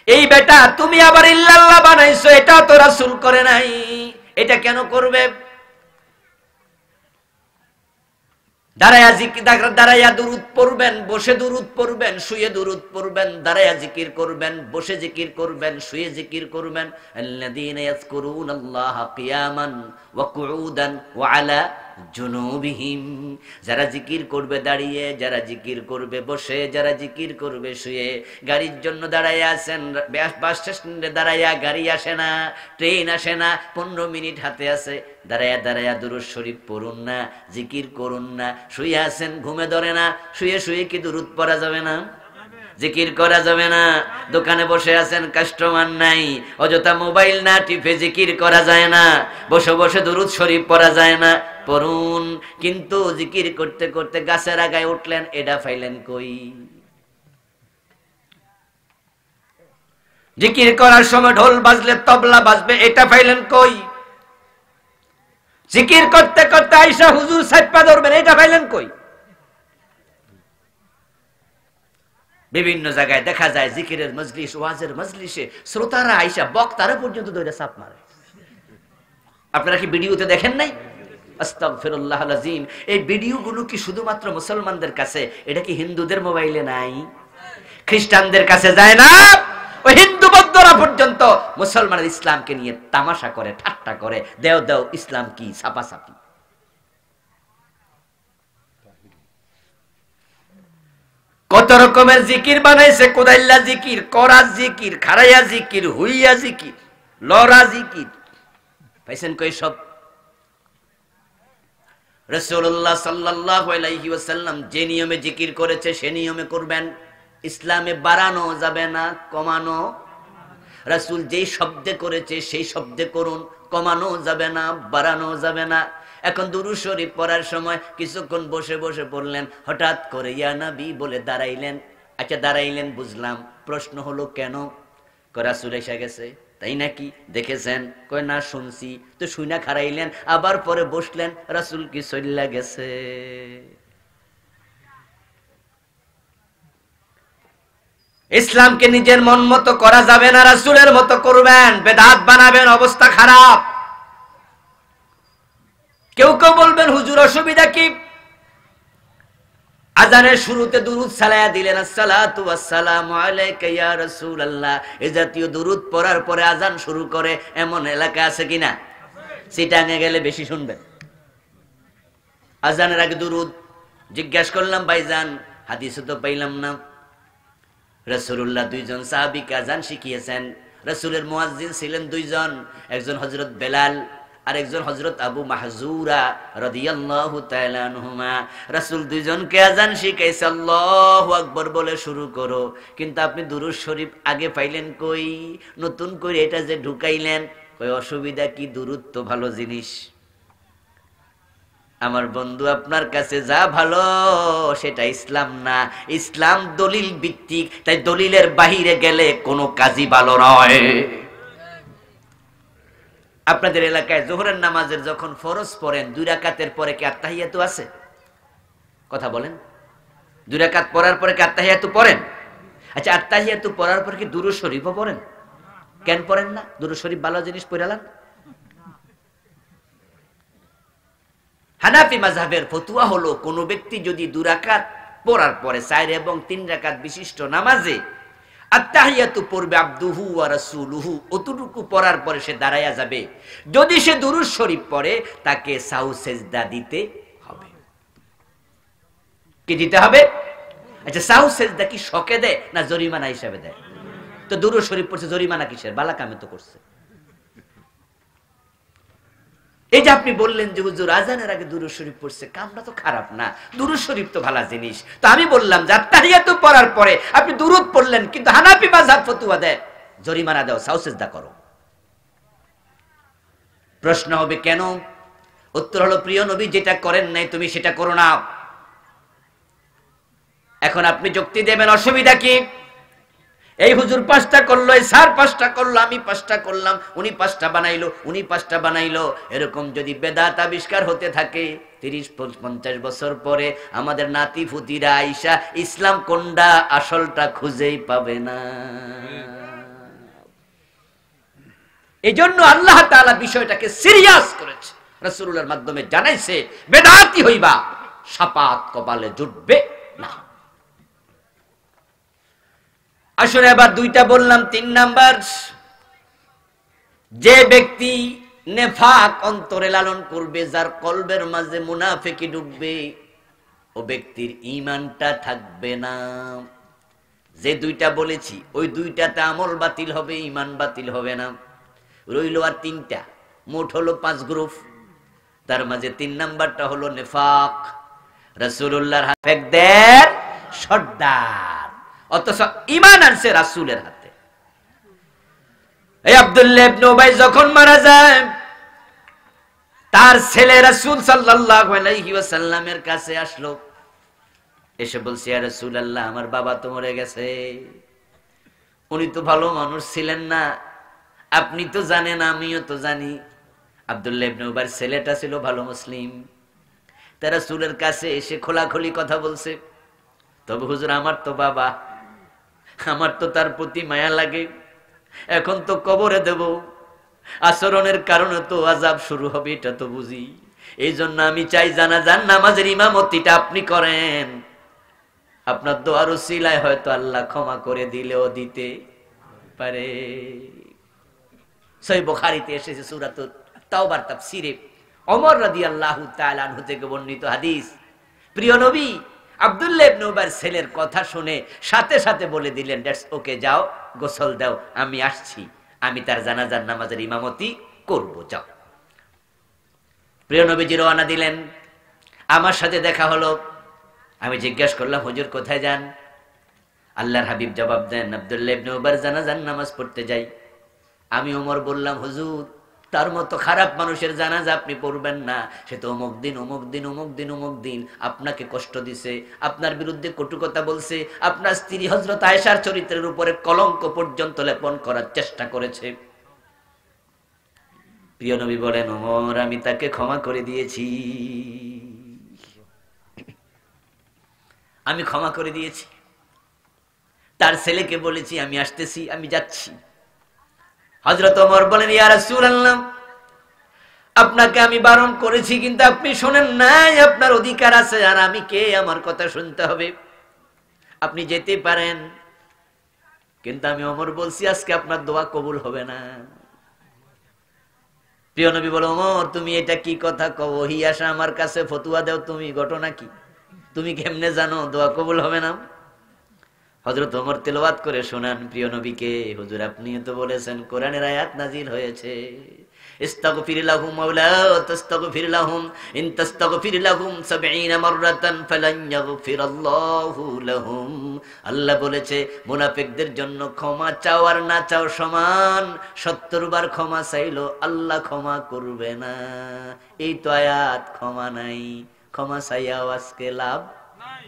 Speaker 1: এই বেটা তুমি আবার ইল্লাল্লাহ বানাইছো, এটা তো রাসূল করে নাই, এটা কেন করবে? দাঁড়াইয়া দুরূদ পড়বেন, বসে দুরূদ পড়বেন, শুয়ে দুরূদ পড়বেন, দাঁড়াইয়া জিকির করবেন, বসে জিকির করবেন, শুয়ে জিকির করবেন। আল্লাযীনা ইয়াযকুরুনাল্লাহা কিয়ামান ওয়া কুউদান ওয়া আলা জুনুবিহিম, যারা জিকির করবে দাঁড়িয়ে, যারা জিকির করবে বসে, যারা জিকির করবে শুয়ে। গাড়ির জন্য দাঁড়াইয়া আছেন, বাস স্টেশনে দাঁড়াইয়া, গাড়ি আসে না, ট্রেন আসে না, 15 মিনিট হাতে আছে, দাঁড়াইয়া দাঁড়াইয়া দুরূদ শরীফ পড়ুন না, জিকির করুন না। শুয়ে আছেন, ঘুমে ধরে না, শুয়ে শুয়ে কি দুরূদ পড়া যাবে না? জিকির করা যাবে না? দোকানে বসে আছেন, কাস্টমার নাই, অযথা মোবাইল না টিপে জিকির করা যায় না, বসে বসে দুরূদ শরীফ পড়া যায় না, পড়ুন। কিন্তু জিকির করতে করতে গাছের আগায় উঠলেন, এটা পাইলেন কই? জিকির করার সময় ঢোল বাজলে, তবলা বাজবে, এটা পাইলেন কই? জিকির করতে করতে আয়েশা হুজুর সাইপা ধরবেন, এটা পাইলেন কই? বিভিন্ন জায়গায় দেখা যায় জিকিরের মজলিস, ওয়াজের মজলিসে শ্রোতারা আয়েশা বক্তারা পর্যন্ত ধরে চাপ মারে। আপনারা কি ভিডিওতে দেখেন নাই? আস্তাগফিরুল্লাহল আযীম। এই ভিডিওগুলো কি শুধুমাত্র মুসলমানদের কাছে? এটা কি হিন্দুদের মোবাইলে নাই? খ্রিস্টানদের কাছে যায় না? ওই হিন্দু বৌদ্ধরা পর্যন্ত মুসলমানের ইসলামকে নিয়ে তামাশা করে, ঠাট্টা করে, দেও দেও ইসলাম কি, ছাপাছাপি। কত রকমের জিকির বানাইছে, কোদাইল্লা জিকির, করা জিকির, খারাইয়া জিকির, হুইয়া জিকির, লরা জিকির, পাইছেন কই সব? রাসূলুল্লাহ সাল্লাল্লাহু আলাইহি ওয়াসাল্লাম যে নিয়মে জিকির করেছে সে নিয়মে করবেন। ইসলামে বাড়ানো যাবে না, কমানো। রাসূল যেই শব্দে করেছে সেই শব্দে করুন, কমানো যাবে না, বাড়ানো যাবে না। এখন দুরূদ শরীফ পড়ার সময় কিছুক্ষণ বসে বসে পড়লেন, হঠাৎ করে ইয়া নবী বলে দাঁড়াইলেন। আচ্ছা দাঁড়াইলেন বুঝলাম, প্রশ্ন হলো কেন? রাসূল এসে গেছে, তাই নাকি? দেখেছেন? কয় না, শুনছি। তো শুনা খারাইলেন, আবার পরে বসলেন, রাসূল কি চইল্লা গেছে? ইসলামকে নিজের মন মতো করা যাবে না, রাসূলের মতো করবেন। বেদাত বানাবেন, অবস্থা খারাপ। কেউ কেউ বলবেন হুজুর অসুবিধা কি? আজানের শুরুতে দুরূদ সালায়া দিলেন, আসসালাতু ওয়াসসালামু আলাইকা ইয়া রাসূলুল্লাহ। এই জাতীয় দুরূদ পড়ার পরে আজান শুরু করে এমন এলাকা আছে কিনা? চিটাঙে গেলে বেশি শুনবেন। আজানের আগে দুরূদ। জিজ্ঞাসা করলাম, ভাইজান হাদিসে তো পাইলাম না। রাসূলুল্লাহ 2 জন সাহাবীকে আজান শিখিয়েছেন। রাসূলের মুয়াজ্জিন ছিলেন 2 জন, একজন হযরত বেলাল আর একজন হযরত আবু মাহজুরা রাদিয়াল্লাহু তাআলা আনহুমা। রাসূল 2 জনকে আযান শিখাইছে, আল্লাহু আকবার বলে শুরু করো। কিন্তু আপনি দুরূদ শরীফ আগে পাইলেন কই? নতুন করে এটা যে ঢুকাইলেন, কই অসুবিধা কি? দুরূদ তো ভালো জিনিস। আমার বন্ধু, আপনার কাছে যা ভালো সেটা ইসলাম না। ইসলাম দলিল ভিত্তিক, তাই দলিলের বাহিরে গেলে কোনো কাজই ভালো নয়। আপনাদের এলাকায় যোহরের নামাজের যখন ফরজ পড়েন 2 রাকাতের পরে কি আত্তাহিয়াতু আছে? কথা বলেন। 2 রাকাত পড়ার পরে কি আত্তাহিয়াতু পড়েন? আচ্ছা, আত্তাহিয়াতু পড়ার পর কি দুরূদ শরীফও পড়েন? কেন পড়েন না? দুরূদ শরীফ ভালো জিনিস পড়ালাম। হানাফি মাযহাবের ফতোয়া হলো, কোন ব্যক্তি যদি 2 রাকাত পড়ার পরে 4 এবং 3 রাকাত বিশিষ্ট নামাজে আত্তাহিয়াতু পড়বে আবদুহু ওয়া রাসূলুহু, অতটুকু পড়ার পরে সে দাঁড়ায়া যাবে। যদি সে দুরূদ শরীফ পড়ে তাকে সাউ সেজদা দিতে হবে। কি দিতে হবে? আচ্ছা, সাউ সেজদা কি শকে দেয় না জরিমানা হিসাবে দেয়? তো দুরূদ শরীফ পড়ছে, জরিমানা কিসের? বালা কামে তো করছে। আপনি বললেন যে হুজুর আজানের আগে দুরূদ শরীফ পড়ছে, কামটা তো খারাপ না, দুরূদ শরীফ তো ভালো জিনিস। তো আমি বললাম যে আত্তাহিয়াতু পড়ার পরে আপনি দুরূদ পড়লেন, কিন্তু হানাফি মাযহাব ফতোয়া দেয় জরিমানা দাও, সাউসেজদা করো। প্রশ্ন হবে কেন? উত্তর হলো প্রিয় নবী যেটা করেন নাই তুমি সেটা করো না। এখন আপনি যুক্তি দেবেন অসুবিধা কি? এই হুজুর 5টা করলো, এই স্যার 5টা করলো, আমি 5টা করলাম, উনি 5টা বানাইলো, উনি 5টা বানাইলো। এরকম যদি বেদাত আবিষ্কার হতে থাকে 30-50 বছর পরে আমাদের নাতি ফুতিরা আইসা ইসলাম কোনটা আসলটা খুঁজেই পাবে না। এই জন্য আল্লাহ তাআলা বিষয়টাকে সিরিয়াস করেছে, রাসূলুল্লাহর মাধ্যমে জানাইছে বেদাতি হইবা সাপাত কপালে জুটবে না। আসলে এবার 2টা বললাম, 3 নাম্বার, যে ব্যক্তি নেফাক অন্তরে লালন করবে, যার কলবের মাঝে মুনাফিকি ঢুকবে, ও ব্যক্তির ঈমানটা থাকবে না। যে 2টা বলেছি ওই 2টাতে আমল বাতিল হবে, ঈমান বাতিল হবে না। রইল আর 3টা, মোট হলো 5 গ্রুপ। তার মাঝে 3 নাম্বারটা হলো নেফাক, রাসূলুল্লাহর হাফেজদের সর্দার, অথচ ঈমান আনছে রাসূলের হাতে। এই আব্দুল্লাহ ইবনে উবাই যখন মারা যায়, তার ছেলে রাসূল সাল্লাল্লাহু আলাইহি ওয়াসাল্লামের কাছে আসলো, এসে বলছে ইয়া রাসূলুল্লাহ আমার বাবা তো মরে গেছে। উনি তো ভালো মানুষ ছিলেন না, আপনি তো জানেন, আমিও তো জানি। আব্দুল্লাহ ইবনে উবাইর ছেলেটা ছিল ভালো মুসলিম। তারা রাসূলের কাছে এসে খোলাখুলি কথা বলছে, তবে হুজুর আমার তো বাবা, আমার তো তার প্রতি মায়া লাগে, এখন তো কবরে দেব, আচরণের কারণে তো আযাব শুরু হবে, এটা তো বুঝি। এই জন্য আমি চাই জানাজার নামাজের ইমামতিটা আপনি করেন, আপনার দোয়ার উসিলায় হয়তো আল্লাহ ক্ষমা করে দিলেও দিতে পারে। সহিহ বুখারীতে এসেছে সূরাতুত তাওবার তাফসীরে ওমর রাদিয়াল্লাহু তাআলা আনহু থেকে বর্ণিত হাদিস। প্রিয় নবী আব্দুল্লাহ ইবনে উবাইর ছেলের কথা শুনে সাথে সাথে বলে দিলেন, দ্যাটস ওকে, যাও গোসল দাও, আমি আসছি, আমি তার জানাজার নামাজের ইমামতি করব, যাও। প্রিয় নবীজি রওনা দিলেন, আমার সাথে দেখা হলো। আমি জিজ্ঞাসা করলাম হুজুর কোথায় যান? আল্লাহর হাবিব জবাব দেন, আব্দুল্লাহ ইবনে উবাইর জানাজার নামাজ পড়তে যাই। আমি ওমর বললাম, হুজুর তার মতো খারাপ মানুষের জানাজা আপনি পড়বেন না, সে তো অমুক দিন অমুক দিন অমুক দিন অমুক দিন আপনাকে কষ্ট দিছে, আপনার বিরুদ্ধে কটু কথা বলছে, আপনার স্ত্রী হযরত আয়েশার চরিত্রের উপরে কলঙ্ক পর্যন্ত লেপন করার চেষ্টা করেছে। প্রিয় নবী বলেন, ওমর আমি তাকে ক্ষমা করে দিয়েছি, আমি ক্ষমা করে দিয়েছি। তার ছেলেকে বলেছি আমি আসতেছি, আমি যাচ্ছি। হযরত ওমর বলেন, ইয়া রাসূলুল্লাহ আপনাকে আমি বারণ করেছি কিন্তু আপনি শোনেন নাই, আপনার অধিকার আছে, আর আমি কে আমার কথা শুনতে হবে? আপনি যেতে পারেন, কিন্তু আমি ওমর বলছি আজকে আপনার দোয়া কবুল হবে না। প্রিয় নবী বলে, ওমর তুমি এটা কি কথা কও? ওহী আসা আমার কাছে, ফতোয়া দাও তুমি, ঘটনা কি? তুমি কেমনে জানো দোয়া কবুল হবে না? হযরত ওমর তেলাওয়াত করে শোনান প্রিয় নবীকে, হুজুর আপনিও তো বলেছেন, কোরআনের আয়াত নাজিল হয়েছে, ইস্তাগফির লাহুম ওয়া লা তাস্তাগফির লাহুম ইন তাস্তাগফির লাহুম 70 মাররাতান ফালান ইয়াগফিরাল্লাহু লাহুম। আল্লাহ বলেছে মুনাফিকদের জন্য ক্ষমা চাও আর না চাও সমান, 70 বার ক্ষমা চাইলো আল্লাহ ক্ষমা করবে না। এই তো আয়াত, ক্ষমা নাই, ক্ষমা চাইয়াও আজকে লাভ নাই।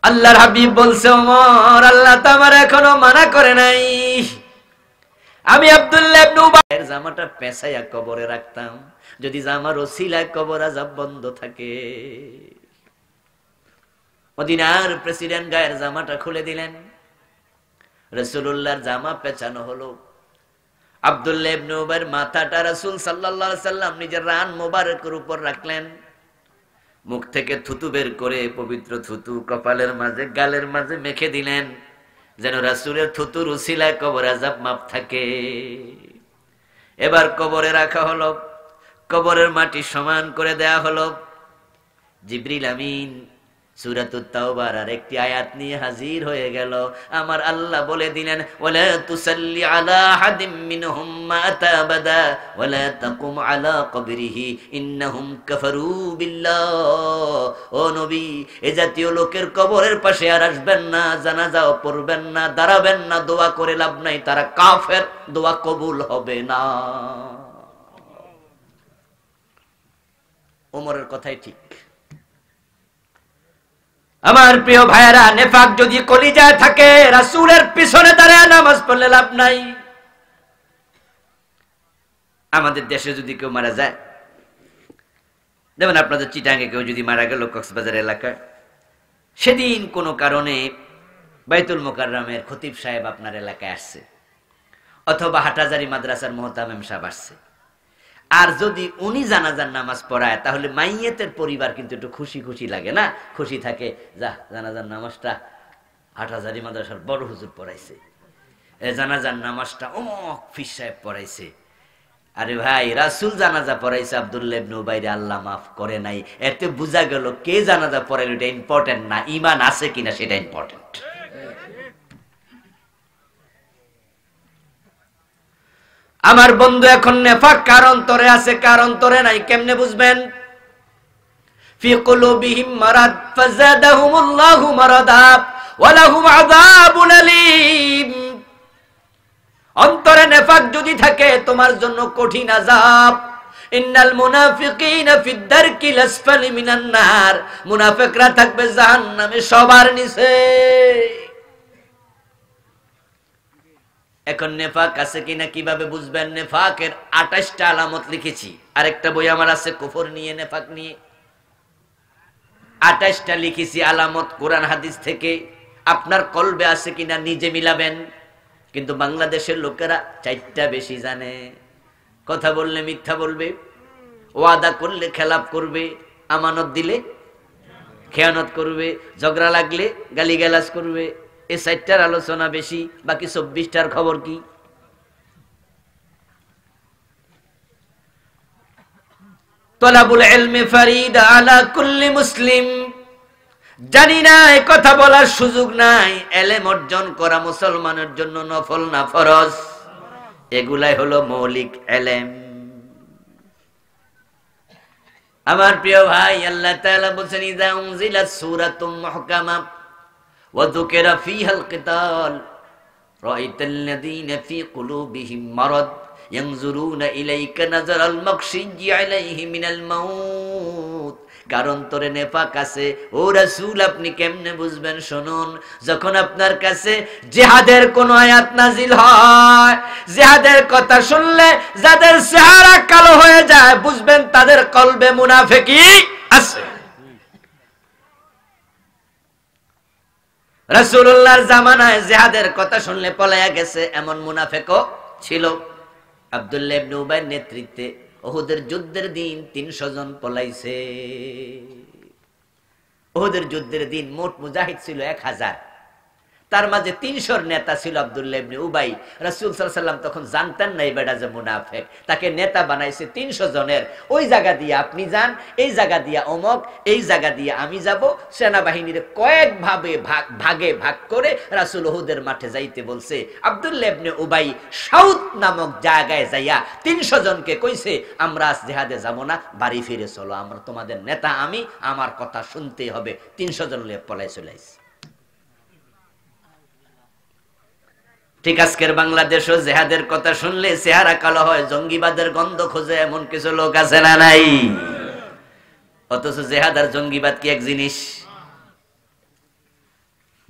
Speaker 1: আল্লাহর হাবিব বলছে, ওমর আল্লাহ তো আমার এখনো মানা করে নাই, আমি আব্দুল্লাহ ইবনে উবাইর জামাটা পেঁচাইয়া কবরে রাখতাম, যদি জামার ওসিলায় কবর আযাব বন্ধ থাকে। মদিনার প্রেসিডেন্ট গায়ের জামাটা খুলে দিলেন, রাসূলুল্লাহর জামা পেঁচানো হলো। আব্দুল্লাহ ইবনে উবাইর মাথাটা রাসূল সাল্লাল্লাহু আলাইহি সাল্লাম নিজের রান মোবারকের উপর রাখলেন, মুখ থেকে থুতু বের করে পবিত্র থুতু কপালের মাঝে গালের মাঝে মেখে দিলেন, যেন রাসূলের থুতুর উসিলায় কবর আযাব মাপ থাকে। এবার কবরে রাখা হলো, কবরের মাটি সমান করে দেয়া হলো। জিবরিল আমিন সূরাতুত তাওবার আরেকটি আয়াত নিয়ে হাজির হয়ে গেল। আমার আল্লাহ বলে দিলেন, ওয়ালা তুসাল্লি আলা আহাদিম মিনহুম মাতা আবাদা ওয়ালা তাকুম আলা কবরিহি ইন্নাহুম কাফারু বিল্লাহ। ও নবী, এ জাতীয় লোকের কবরের পাশে আর আসবেন না, জানাজাও পড়বেন না, দাঁড়াবেন না, দোয়া করে লাভ নাই, তারা কাফের, দোয়া কবুল হবে না। ওমরের কথাই ঠিক। আমার প্রিয় ভাইয়েরা, নেফাক যদি কলিজায় থাকে, রাসূলের পিছনে দাঁড়ায় নামাজ পড়লে লাভ নাই। আমাদের দেশে যদি কেউ মারা যায়, যেমন আপনাদের চিটাঙ্গে কেউ যদি মারা গেল কক্সবাজার এলাকায়, সেদিন কোনো কারণে বাইতুল মোকাররমের খতিব সাহেব আপনার এলাকায় আসছে, অথবা হাটাজারি মাদ্রাসার মুহতামিম সাহেব আসছে, আর যদি উনি জানাজার নামাজ পড়ায়, তাহলে মাইয়েতের পরিবার কিন্তু একটু খুশি খুশি লাগে না? খুশি থাকে, যা জানাজার নামাজটা হাটাজারি মাদ্রাসার বড় হুজুর পড়াইছে, জানাজার নামাজটা অমুক ফিস সাহেব পড়াইছে। আরে ভাই, রাসূল জানাজা পড়াইছে, আব্দুল্লাহ ইবনে উবাইরে আল্লাহ মাফ করে নাই। এতে বোঝা গেল কে জানাজা পড়াইল এটা ইম্পর্টেন্ট না, ঈমান আছে কিনা সেটা ইম্পর্টেন্ট। আমার বন্ধু, এখন নেফাক কার অন্তরে আছে, কার অন্তরে নাই, কেমনে বুঝবেন? ফি কুলুবিহিম মারাদ ফাযাদাহুমুল্লাহু মারাদা ওয়া লাহুম আযাবুন আলীম। অন্তরে নেফাক যদি থাকে, তোমার জন্য কঠিন আযাব। ইন্নাল মুনাফিকিনা ফিদ দারকিল আসফালি মিনান নার। মুনাফিকরা থাকবে জাহান্নামে সবার নিচে। এখন নেফাক আছে কিনা কিভাবে বুঝবেন? নেফাকের 28টা আলামত লিখেছি, আরেকটা বই আমার আছে কুফর নিয়ে, নেফাক নিয়ে। 28টা লিখেছি আলামত কোরআন হাদিস থেকে। আপনার কলবে আছে কিনা নিজে মিলাবেন। কিন্তু বাংলাদেশের লোকেরা 4টা বেশি জানে। কথা বললে মিথ্যা বলবে, ওয়াদা করলে খেলাপ করবে, আমানত দিলে খেয়ানত করবে, ঝগড়া লাগলে গালিগালাজ করবে। এই 4টার আলোচনা বেশি, বাকি 24টার খবর কি? তলাবুল ইলমি ফরিদা আলা কুল্লি মুসলিম। জানি না, এই কথা বলার সুযোগ নাই। ইলম অর্জন করা মুসলমানের জন্য নফল না ফরজ। এগুলাই হলো মৌলিক ইলম। আমার প্রিয় ভাই, আল্লাহ তাআলা বলেন, ইযা উনজিলাত সূরাতুম মুহকামা ওয়া যুকিরা ফীহাল কিতাল রাআইতাল লাযীনা ফী কুলুবিহিম মারাদ ইয়ানজুরুনা ইলাইকা নাযারাল মাগশিয়্যি আলাইহি মিনাল মাউত। কারণ তোরে নেফাক আছে, ও রাসূল আপনি কেমনে বুঝবেন? শুনুন, যখন আপনার কাছে জিহাদের কোন আয়াত নাজিল হয়, জিহাদের কথা শুনলে যাদের চেহারা কালো হয়ে যায়, বুঝবেন তাদের কলবে মুনাফিকি আছে। রাসূলুল্লাহর জামানায় জিহাদের কথা শুনলে পলায়া গেছে এমন মুনাফিকও ছিল। আব্দুল্লাহ ইবনে উবাইর নেতৃত্বে উহুদের যুদ্ধের দিন 300 জন পলাইছে। উহুদের যুদ্ধের দিন মোট মুজাহিদ ছিল 1000, তার মাঝে 300 নেতা ছিল আব্দুল্লাহ ইবনে উবাই। রাসূল সাল্লাল্লাহু আলাইহি ওয়াসাল্লাম তখন জানতেন না এই বেটা যে মুনাফিক, তাকে নেতা বানাইছে 300 জনের। ওই জায়গা দিয়ে আপনি যান, এই জায়গা দিয়ে অমক, এই জায়গা দিয়ে আমি যাব। সেনাবাহিনীর কয়েক ভাগে ভাগ করে রাসূল উহুদের মাঠে যাইতে বলছে। আব্দুল্লাহ ইবনে উবাই সাউদ নামক জায়গায় যাইয়া 300 জনকে কইছে, আমরা আজ জিহাদে যাব না, বাড়ি ফিরে চলো, আমরা তোমাদের নেতা আমি, আমার কথা শুনতেই হবে। 300 জন লোক পলাই চলে আসছে। ঠিক আজকের বাংলাদেশও জিহাদের কথা শুনলে চেহারা কালো হয়, জঙ্গিবাদের গন্ধ খোঁজে, এমন কিছু লোক আছে না নাই? অথচ জিহাদ আর জঙ্গিবাদ কি এক জিনিস?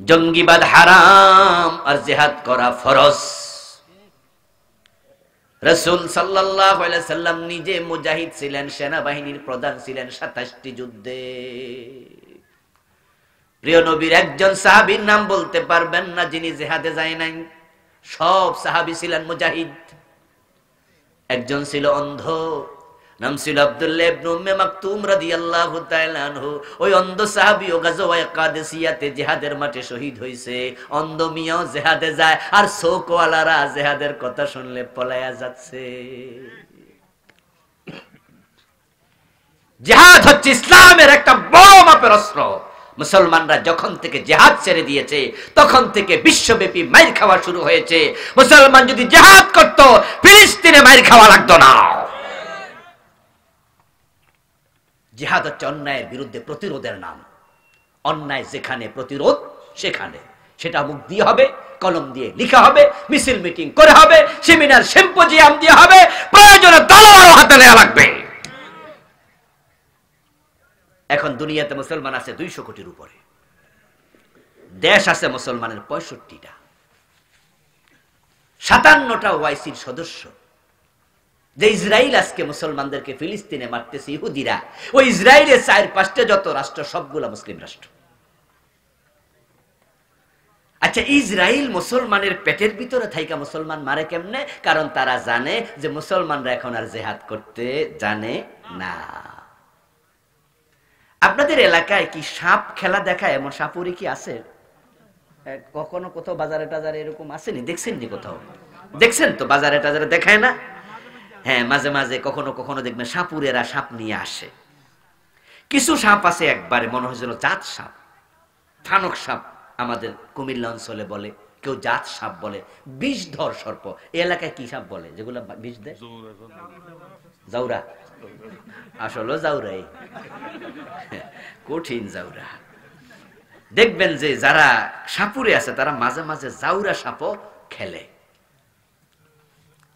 Speaker 1: জঙ্গিবাদ হারাম আর জিহাদ করা ফরজ। রাসূল সাল্লাল্লাহু আলাইহি সাল্লাম নিজে মুজাহিদ ছিলেন, সেনাবাহিনীর প্রধান ছিলেন 27টি যুদ্ধে। প্রিয় নবীর একজন সাহাবীর নাম বলতে পারবেন না যিনি জিহাদে যায় নাই। সব সাহাবী ছিলেন মুজাহিদ। একজন ছিল অন্ধ, নাম ছিল আব্দুল্লাহ ইবনে উম্মে মাকতুম রাদিয়াল্লাহু তাআলা আনহু। ওই অন্ধ সাহাবী ও গাজওয়ায়ে কাদেসিয়াতে জিহাদের মাঠে শহীদ হয়েছে। অন্ধ মিয়াও জিহাদে যায়, আর চোখওয়ালারা জিহাদের কথা শুনলে পলায়া যাচ্ছে। জিহাদ হচ্ছে ইসলামের একটা বড় মাপের অস্ত্র। মুসলমানরা যখন থেকে জিহাদ ছেড়ে দিয়েছে তখন থেকে বিশ্বব্যাপী মাইর খাওয়া শুরু হয়েছে। মুসলমান যদি জিহাদ করত ফিলিস্তিনে মাইর খাওয়া লাগতো না। জিহাদ হচ্ছে অন্যায়ের বিরুদ্ধে প্রতিরোধের নাম। অন্যায় যেখানে, প্রতিরোধ সেখানে। সেটা মুখ দিয়ে হবে, কলম দিয়ে লিখা হবে, মিছিল মিটিং করে হবে, সেমিনার সিম্পোজিয়াম দিয়ে হবে, প্রয়োজনে তলোয়ারও হাতে নেওয়া লাগবে। এখন দুনিয়াতে মুসলমান আছে 200 কোটির উপরে, দেশ আছে মুসলমানের 65টা, 57টা ওয়াইসির সদস্য। যে ইসরায়েল আজকে মুসলমানদেরকে ফিলিস্তিনে মারতেছে ইহুদিরা, ওই ইসরায়েলের 4-5টা যত রাষ্ট্র সবগুলা মুসলিম রাষ্ট্র। আচ্ছা, ইসরায়েল মুসলমানের পেটের ভিতরে থাইকা মুসলমান মারে কেমনে? কারণ তারা জানে যে মুসলমানরা এখন আর জিহাদ করতে জানে না। আপনাদের এলাকায় কি সাপ খেলা দেখায়? এমন সাপুরি কি আছে? কখনো কোথাও বাজারে টাজারে এরকম আসেনি? দেখছেন নি কোথাও? দেখছেন তো বাজারে টাজারে দেখায় না? হ্যাঁ, মাঝে মাঝে কখনো কখনো দেখবেন সাপুরেরা সাপ নিয়ে আসে। কিছু সাপ আছে একবারে মনে হয়েছিল জাত সাপ, ফানক সাপ আমাদের কুমিল্লা অঞ্চলে বলে, কেউ জাত সাপ বলে, বিষধর সর্প। এই এলাকায় কি সাপ বলে যেগুলো বিষ দেয়? জাউরা। আসলে জাউরাই, কঠিন জাউরা। দেখবেন যে যারা সাপুরে আছে তারা মাঝে মাঝে জাউরা সাপও খেলে।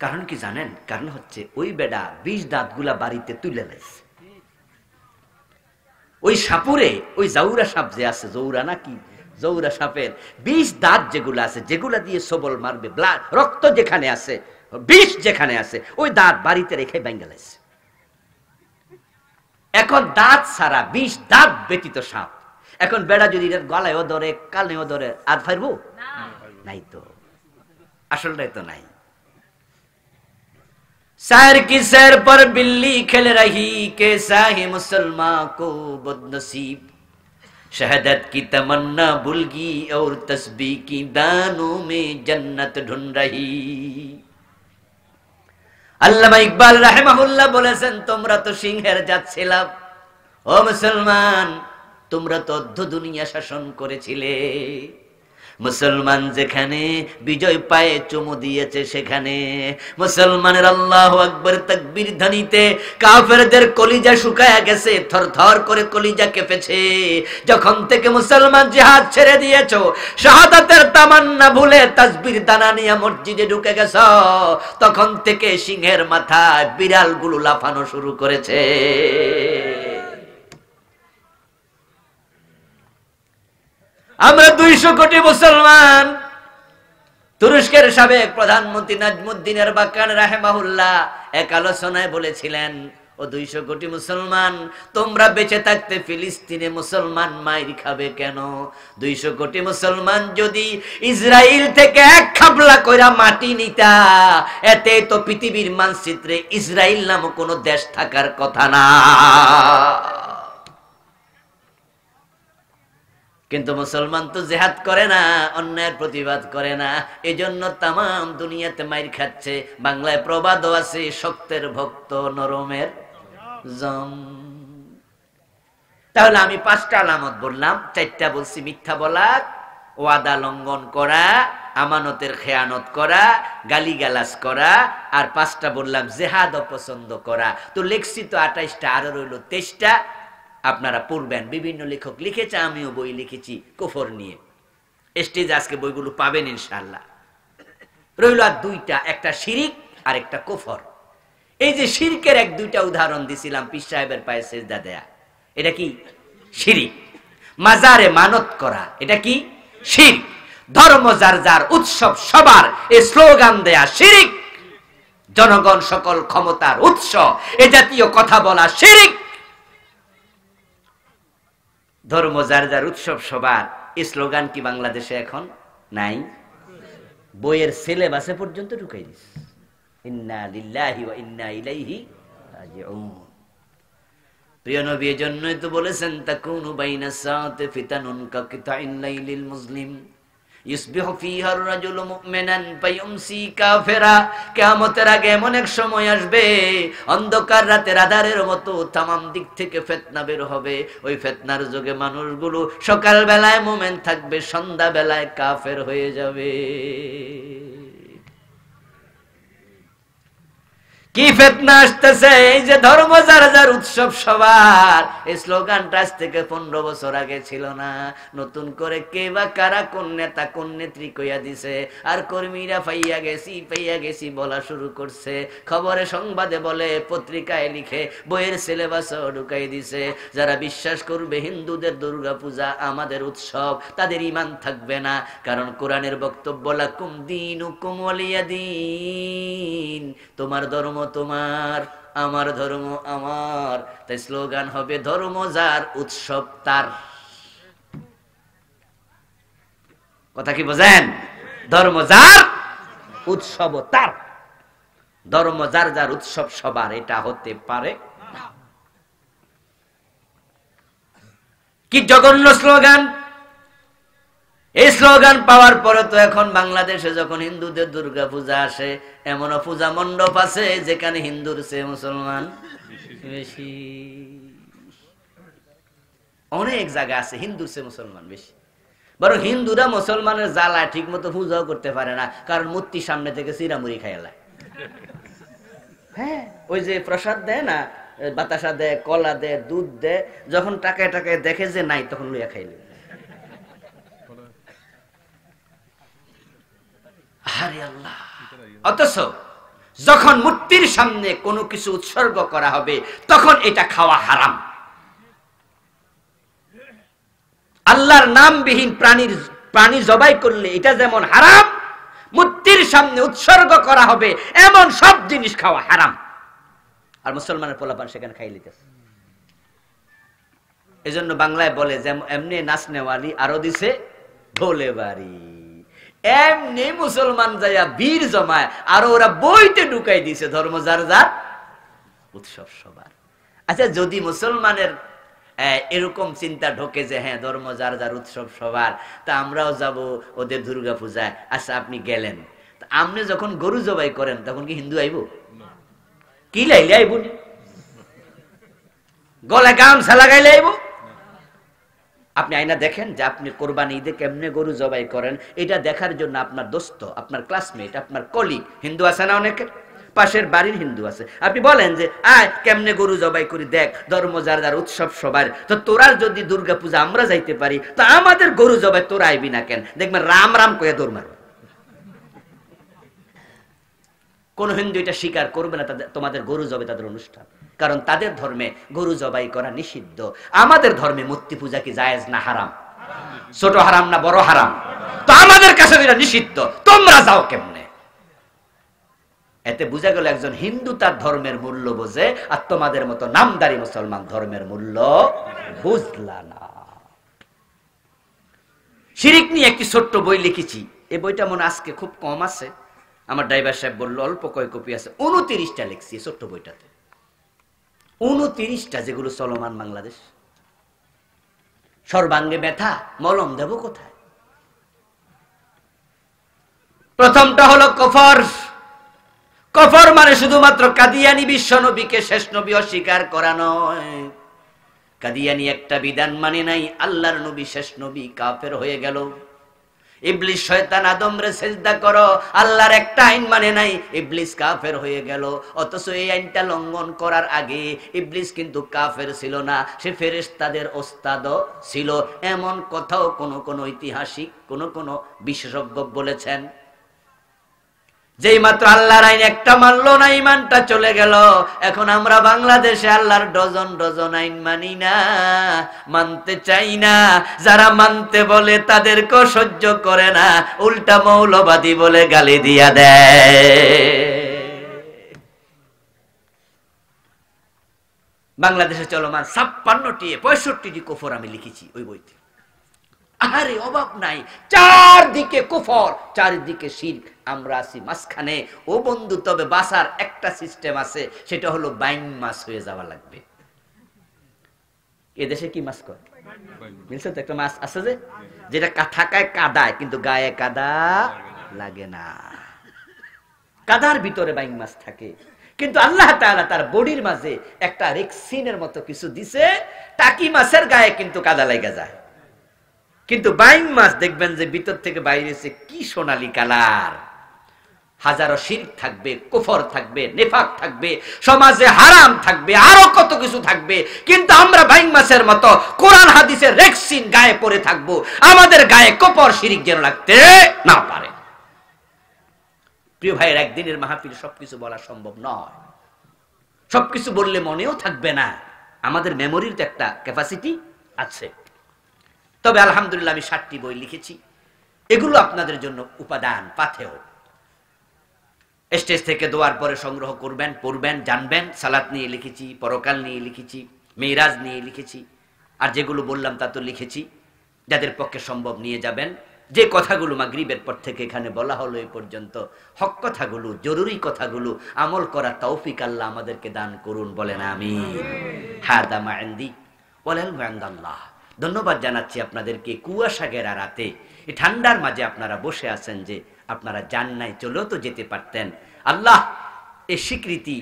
Speaker 1: কারণ কি জানেন? কারণ হচ্ছে ওই বেডা 20 দাঁতগুলা বাড়িতে তুলে নেছে। ওই সাপুরে ওই জাউরা সাপ যে আছে, জৌরা নাকি জৌরা সাপের 20 দাঁত যেগুলো আছে, যেগুলা দিয়ে সবল মারবে, ব্লাড রক্ত যেখানে আছে, বিষ যেখানে আছে, ওই দাঁত বাড়িতে রেখে বেঙ্গালাইছে। এখন দাঁত ছাড়া 20 দাঁত ব্যতীত সাপ। এখন বেড়া যদি গলায়ও ধরে, কানেও ধরে, আর ফাইরবো নাই তো, আসলটাই তো নাই। सैर की सैर पर बिल्ली खेल रही कैसा है मुसलमान को बदनसीब, शहादत की तमन्ना भूल गई और तस्बीह की दानों में जन्नत ढूंढ रही। আল্লামা ইকবাল রাহিমাহুল্লাহ বলেছেন, তোমরা তো সিংহের জাত ছিলা, ও মুসলমান, তোমরা তো অর্ধ দুনিয়া শাসন করেছিলে। মুসলমান যেখানে বিজয় পায়ে চুমু দিয়েছে সেখানে মুসলমানের আল্লাহু আকবার তাকবীর ধ্বনিতে কাফেরদের কলিজা শুকায়া গেছে, থরথর করে কলিজা কেঁপেছে। যখন থেকে মুসলমান জিহাদ ছেড়ে দিয়েছো, শাহাদাতের তামান্না ভুলে তাসবির দানা নিয়ে মসজিদে ঢুকে গেছো, তখন থেকে সিংহের মাথায় বিড়ালগুলো লাফানো শুরু করেছে। আমরা 200 কোটি মুসলমান। তুরস্কের সাবেক প্রধানমন্ত্রী নাজমুদ্দিন এরবাকান রাহিমাহুল্লাহ এক আলোচনায় বলেছিলেন, ও 200 কোটি মুসলমান, তোমরা বেঁচে থাকতে ফিলিস্তিনে মুসলমান মাইর খাবে কেন? 200 কোটি মুসলমান যদি ইসরায়েল থেকে এক খাবলা কইরা মাটি নিতা, এতে তো পৃথিবীর মানচিত্রে ইসরায়েল নামক কোনো দেশ থাকার কথা না। কিন্তু মুসলমান তো জিহাদ করে না, অন্যায়ের প্রতিবাদ করে না, এজন্য তামাম দুনিয়াতে মাইর খাচ্ছে। বাংলায় প্রবাদও আছে, শক্তের ভক্ত নরমের জম। তাহলে আমি 5টা আলামত বললাম, 4টা বলছি মিথ্যা বলা, ওয়াদা লঙ্ঘন করা, আমানতের খেয়ানত করা, গালিগালাজ করা, আর 5টা বললাম জিহাদ অপছন্দ করা। তো লিখছি তো 28টা, আরো রইল 23টা। আপনারা পড়বেন, বিভিন্ন লেখক লিখেছে, আমিও বই লিখেছি কুফর নিয়ে। স্টেজে আজকে বইগুলো পাবেন ইনশাআল্লাহ। রইল আর 2টা, একটা শিরিক আর একটা কুফর। এই যে শিরকের 1-2টা উদাহরণ দিছিলাম, পীর সাহেবের পায়ে সেজদা দেয়া, এটা কি শিরিক। মাজারে মানত করা, এটা কি শিরক। ধর্ম যার যার, উৎসব সবার, এই স্লোগান দেয়া শিরিক। জনগণ সকল ক্ষমতার উৎস, এ জাতীয় কথা বলা শিরিক। ধর্ম যার যার, উৎসব সবার, এই স্লোগান কি বাংলাদেশে এখন নাই? বইয়ের সিলেবাসে পর্যন্ত ঢুকাই দিস, ইন্না লিল্লাহি ওয়া ইন্না ইলাইহি রাজিউন। প্রিয় নবী এজন্যই তো বলেছেন, তাকুনু বাইনা সাআতি ফিতানুন কাকিতাইন লাইলিল মুসলিম, ইসবিহু ফিহার রাজুলু মুমিনান ফায়ুমসি কাফিরা। কিয়ামতের আগে এমন এক সময় আসবে, অন্ধকার রাতের আধারের মতো তামাম দিক থেকে ফিতনা বের হবে। ওই ফিতনার যুগে মানুষগুলো সকাল বেলায় মুমিন থাকবে, সন্ধ্যা বেলায় কাফের হয়ে যাবে। কি ফিতনা আসতেছে! এই যে ধর্ম যার যার উৎসব সবার, এই স্লোগানটা আজ থেকে 15 বছর আগে ছিল না। নতুন করে কে বা কারা, কোন নেতা কোন নেত্রী কইয়া দিছে, আর কর্মীরা পাইয়া গেছি বলা শুরু করছে। খবরে সংবাদে বলে, পত্রিকায় লিখে, বইয়ের সিলেবাসও ঢুকাই দিছে। যারা বিশ্বাস করবে হিন্দুদের দুর্গা পূজা আমাদের উৎসব, তাদের ঈমান থাকবে না। কারণ কোরআনের বক্তব্য, লাকুম দীনুকুম ওয়ালিয়া দীন, তোমার ধর্ম তোমার, আমার ধর্ম আমার। তাই স্লোগান হবে, ধর্ম যার উৎসব তার। কথা কি বোঝেন? ধর্ম যার উৎসব তার। ধর্ম যার যার উৎসব সবার, এটা হতে পারে না। কি জঘন্য স্লোগান! এই স্লোগান পাওয়ার পরে তো এখন বাংলাদেশে যখন হিন্দুদের দুর্গা পূজা আসে, এমনও পূজা মণ্ডপ আছে যেখানে হিন্দুর চেয়ে মুসলমান বেশি। অনেক জায়গা আছে হিন্দুর চেয়ে মুসলমান বেশি। বরং হিন্দুরা মুসলমানের জ্বালায় ঠিক মতো পূজাও করতে পারে না, কারণ মূর্তির সামনে থেকে চিরামুড়ি খাইলায়। হ্যাঁ, ওই যে প্রসাদ দেয় না, বাতাসা দেয়, কলা দেয়, দুধ দেয়, যখন টাকায় টাকায় দেখে যে নাই, তখন লইয়া খাইলে। আরে আল্লাহ! অথচ যখন মূর্তির সামনে কোনো কিছু উৎসর্গ করা হবে, তখন এটা খাওয়া হারাম। আল্লাহর নামবিহীন প্রাণী জবাই করলে এটা যেমন হারাম, মূর্তির সামনে উৎসর্গ করা হবে এমন সব জিনিস খাওয়া হারাম। আর মুসলমানের পোলাপান সেখানে খাই লিতেছে। এজন্য বাংলায় বলে যে, এমনি নাচনেওয়ালি আরো দিছে ঢোলে বাড়ি। এমনি মুসলমান যাইয়া বীর জমায়, আর ওরা বইতে ঢুকাই দিছে, ধর্ম যার যার উৎসব সবার। আচ্ছা, যদি মুসলমানের এরকম চিন্তা ঢোকে যে হ্যাঁ, ধর্ম যার যার উৎসব সবার, তা আমরাও যাব ওদের দুর্গা পূজায়। আচ্ছা, আপনি গেলেন, আপনি যখন গরু জবাই করেন তখন কি হিন্দু আইব? কি লাইলে আইব? গলায় গামছা লাগাইলে আইব? আপনি আয়না দেখেন যে আপনি কোরবানি ঈদে কেমনে গরু জবাই করেন, এটা দেখার জন্য আপনার দোস্ত, আপনার ক্লাসমেট, আপনার কলিগ হিন্দু আছে না, অনেকের পাশের বাড়ির হিন্দু আছে, আপনি বলেন যে আয় কেমনে গরু জবাই করি দেখ, ধর্ম যার যার উৎসব সবার। তো তোরা যদি দুর্গা পূজা আমরা যাইতে পারি, তো আমাদের গরু জবাই তোরা আইবি না কেন? দেখবেন রাম রাম কয়ে দৌড় মারবে। কোন হিন্দু এটা স্বীকার করবে না তোমাদের গরু জবাই তাদের অনুষ্ঠান, কারণ তাদের ধর্মে গরু জবাই করা নিষিদ্ধ। আমাদের ধর্মে মূর্তি পূজা কি জায়েজ না হারাম? ছোট হারাম না বড় হারাম? তো আমাদের কাছে এটা নিষিদ্ধ, তোমরা যাও কেমনে? এতে বুঝা গেল একজন হিন্দু তার ধর্মের মূল্য বোঝে, আর তোমাদের মতো নামদারি মুসলমান ধর্মের মূল্য বুঝলা না। শিরিক নিয়ে একটি ছোট্ট বই লিখেছি, এই বইটা মনে আজকে খুব কম আছে, আমার ড্রাইভার সাহেব বললো অল্প কয় কপি আছে। 29টা লিখছি ছোট্ট বইটাতে, 29টা, যেগুলো চলমান বাংলাদেশ। সর্বাঙ্গে ব্যথা, মলম দেব কোথায়? প্রথমটা হলো কফর। কফর মানে শুধুমাত্র কাদিয়ানি বিশ্ব নবীকে শেষ নবী অস্বীকার করা নয়। কাদিয়ানি একটা বিধান মানে নাই, আল্লাহর নবী শেষ নবী, কাফের হয়ে গেল। ইবলিস শয়তান আদমরে সিজদা করো, আল্লাহর একটা আইন মানে নাই, ইবলিস কাফের হয়ে গেল। অথচ এই আইনটা লঙ্ঘন করার আগে ইবলিস কিন্তু কাফের ছিল না, সে ফেরেশতাদের ওস্তাদ ছিল। এমন কথাও কোন ঐতিহাসিক, কোন বিশেষজ্ঞ বলেছেন। যেই মাত্র আল্লাহর আইন একটা মানলো না, ইমানটা চলে গেল। এখন আমরা বাংলাদেশে আল্লাহর ডজন ডজন আইন মানি না, মানতে চাই না। যারা মানতে বলে তাদেরকেও সহ্য করে না, উল্টা মৌলবাদী বলে গালি দিয়া দেয়। বাংলাদেশে চলমান 56টি 65টি কুফর আমি লিখেছি ওই বইতে। আরে অভাব নাই, চারদিকে কুফর, চারদিকে শিরক, আমরা আছি মাঝখানে। ও বন্ধু, তবে বাঁচার একটা সিস্টেম আছে, সেটা হলো বাইন মাছ হয়ে যাওয়া লাগবে। এদেশে কি মাছ করে? মিলছে তো? একটা মাছ আছে যে যেটা থাকায় কাদায় কিন্তু গায়ে কাদা লাগে না, কাদার ভিতরে বাইং মাছ থাকে, কিন্তু আল্লাহ তাআলা তার বডির মাঝে একটা রেক্সিনের মতো কিছু দিছে, টাকি মাছের গায়ে কিন্তু কাদা লেগে যায়। কিন্তু বাইং মাছ দেখবেন যে ভিতর থেকে বাইরে এসে কি সোনালী কালার। হাজারো শিরক থাকবে, কুফর থাকবে, নেফাক থাকবে, সমাজে হারাম থাকবে, আরো কত কিছু থাকবে, কিন্তু আমরা বাইং মাছের মতো কোরআন হাদিসের রেক্সিন গায়ে পরে থাকবো, আমাদের গায়ে কুফর শিরক যেন লাগতে না পারে। প্রিয় ভাইয়ের, একদিনের মাহফিল সবকিছু বলা সম্ভব নয়, সবকিছু বললে মনেও থাকবে না, আমাদের মেমোরির তো একটা ক্যাপাসিটি আছে। তবে আলহামদুলিল্লাহ আমি 7টি বই লিখেছি, এগুলো আপনাদের জন্য উপাদান, পাথেয়। স্টেজ থেকে দোয়ার পরে সংগ্রহ করবেন, পড়বেন, জানবেন। সালাত নিয়ে লিখেছি, পরকাল নিয়ে লিখেছি, মেরাজ নিয়ে লিখেছি, আর যেগুলো বললাম তা তো লিখেছি। যাদের পক্ষে সম্ভব নিয়ে যাবেন। যে কথাগুলো মাগরিবের পর থেকে এখানে বলা হলো এই পর্যন্ত, হক কথাগুলো, জরুরি কথাগুলো আমল করার তৌফিক আল্লাহ আমাদেরকে দান করুন, বলেন আমিন। হাদা মা ইনদি ওয়াল ইলমু ইনদাল্লাহ। ধন্যবাদ জানাচ্ছি আপনাদেরকে। কুয়াশা ঘেরা রাতে এই ঠান্ডার মাঝে আপনারা বসে আছেন, যে আপনারা যান নাই, চলেও তো যেতে পারতেন। আল্লাহ এই স্বীকৃতি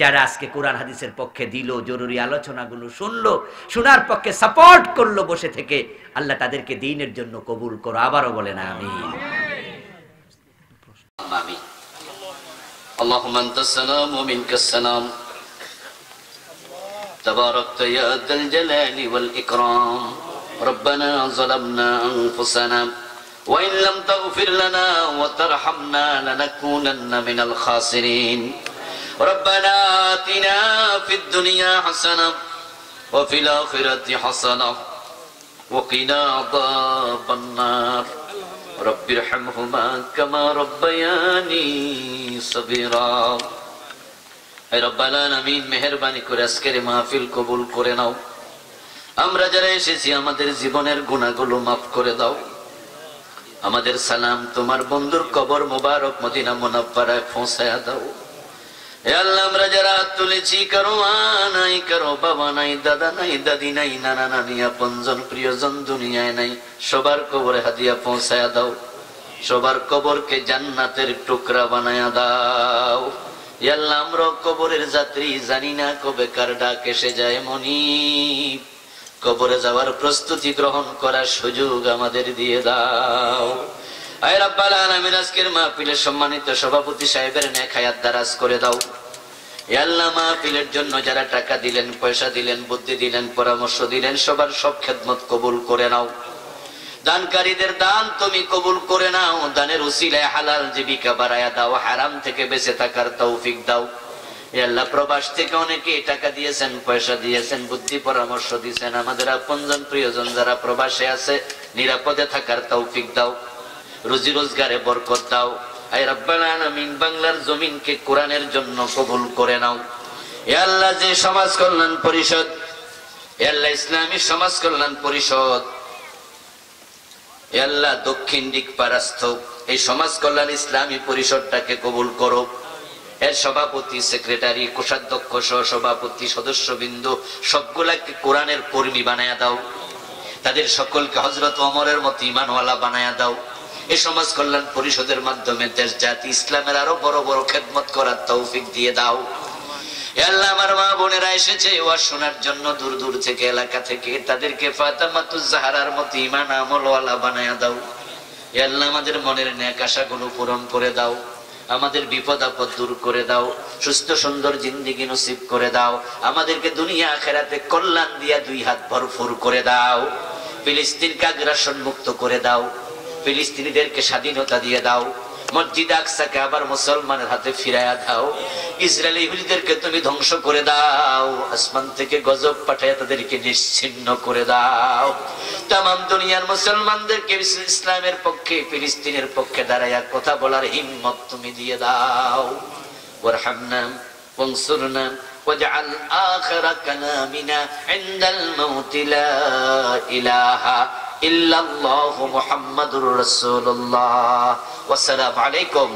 Speaker 1: যারা আজকে কোরআন হাদিসের পক্ষে দিল, জরুরি আলোচনাগুলো শুনলো, শোনার পক্ষে সাপোর্ট করলো বসে থেকে, আল্লাহ তাদেরকে দ্বীনের জন্য কবুল করো। আবারও বলেন আমিন। আমিন। আল্লাহুম্মা আনতাস সালাম ওয়া মিনকাস সালাম, তাবারাকতা ইয়া যাল জালালি ওয়াল ইকরাম। রব্বানা যালামনা আনফুসানা ওয়া ইন লাম তাগফির লানা ওয়া তারহামনা লানাকুনান্না মিনাল খাসিরিন। ربنا آتنا في الدنيا حسنة وفي الآخرة حسنة وقنا عذاب النار رب ارحمهما كما ربياني صغيرا। اے رب العالمین মেহেরবানি করে আজকের মাহফিল কবুল করে নাও। আমরা যারা এসেছি আমাদের জীবনের গুনাহগুলো maaf করে দাও। আমাদের সালাম তোমার বন্ধুর কবর মোবারক মদিনা মুনাফফারায় পৌঁছায়া দাও। হে আল্লাহ, আমরা যারা হাত তুলেছি, কারো মা নাই, কারো বাবা নাই, দাদা নাই, দাদি নাই, নানা নানি, আপনজন প্রিয়জন দুনিয়ায় নাই, সবার কবরে হাদিয়া পৌঁছায়া দাও। সবার কবরকে জান্নাতের টুকরা বানায়া দাও। হে আল্লাহ, আমরা কবরের যাত্রী, জানি না কবে কার ডাক এসে যায়। মনিব, কবরে যাওয়ার প্রস্তুতি গ্রহণ করার সুযোগ আমাদের দিয়ে দাও। আয় রাব্বাল আলামিন, আজকের মাহফিলের সম্মানিত সভাপতি সাহেবের নেক হায়াত দারাজ করে দাও। হে আল্লাহ, মাহফিলের জন্য যারা টাকা দিলেন, পয়সা দিলেন, বুদ্ধি দিলেন, পরামর্শ দিলেন, সবার সব খেদমত কবুল করে নাও। দানকারীদের দান তুমি কবুল করে নাও। দানের উসিলায় হালাল জীবিকা বাড়ায়া দাও, হারাম থেকে বেঁচে থাকার তৌফিক দাও। হে আল্লাহ, প্রবাস থেকে অনেকে টাকা দিয়েছেন, পয়সা দিয়েছেন, বুদ্ধি পরামর্শ দিয়েছেন। আমাদের আপনজন প্রিয়জন যারা প্রবাসে আছে, নিরাপদে থাকার তৌফিক দাও, রুজি রোজগারে বরকত দাও। আয় রাব্বাল আলামিন, বাংলার জমিনকে কোরআনের জন্য কবুল করে নাও। হে আল্লাহ, যে সমাজ কল্যাণ পরিষদ, হে আল্লাহ ইসলামী সমাজ কল্যাণ পরিষদ, হে আল্লাহ দক্ষিণ দিক পারাস্থ এই সমাজ কল্যাণ ইসলামী পরিষদটাকে কবুল করো। এর সভাপতি, সেক্রেটারি, কোষাধ্যক্ষ সহ সভাপতি, সদস্যবৃন্দ সবগুলাকে কোরআনের কর্মী বানায়া দাও। তাদের সকলকে হযরত ওমরের মতো ঈমানওয়ালা বানায়া দাও। এই সমাজ কল্যাণ পরিষদের মাধ্যমে দেশ জাতি ইসলামের আরো বড় বড় খেদমত করার তৌফিক দিয়ে দাও। হে আল্লাহ, আমার মা বোনেরা এসেছে ওয়াজ শোনার জন্য দূর দূর থেকে, এলাকা থেকে, তাদেরকে ফাতেমাতুজ জাহরার মতো ঈমান আমলওয়ালা বানায়া দাও। হে আল্লাহ, আমাদের মনের নেক আশাগুলো পূরণ করে দাও, আমাদের বিপদ আপদ দূর করে দাও, সুস্থ সুন্দর জিন্দেগি নসিব করে দাও, আমাদেরকে দুনিয়া আখিরাতে কল্যাণ দিয়া দুই হাত ভরপুর করে দাও। ফিলিস্তিনকে আগ্রাসন মুক্ত করে দাও, ফিলিস্তিনিদেরকে স্বাধীনতা দিয়ে দাও, মসজিদ আকসাকে আবার মুসলমানের হাতে ফিরাইয়া দাও, ইসরায়েলি ইহুদিদেরকে তুমি ধ্বংস করে দাও, আসমান থেকে গজব পাঠাইয়া তাদেরকে নিশ্চিহ্ন করে দাও। তামাম দুনিয়ার মুসলমানদেরকে ইসলামের পক্ষে, ফিলিস্তিনের পক্ষে দাঁড়াইয়া কথা বলার হিম্মত তুমি দিয়ে দাও। ওয়ারহামনা ওয়ানসুরনা واجعل آخر كلامنا عند الموت لا إله إلا الله محمد رسول الله والسلام عليكم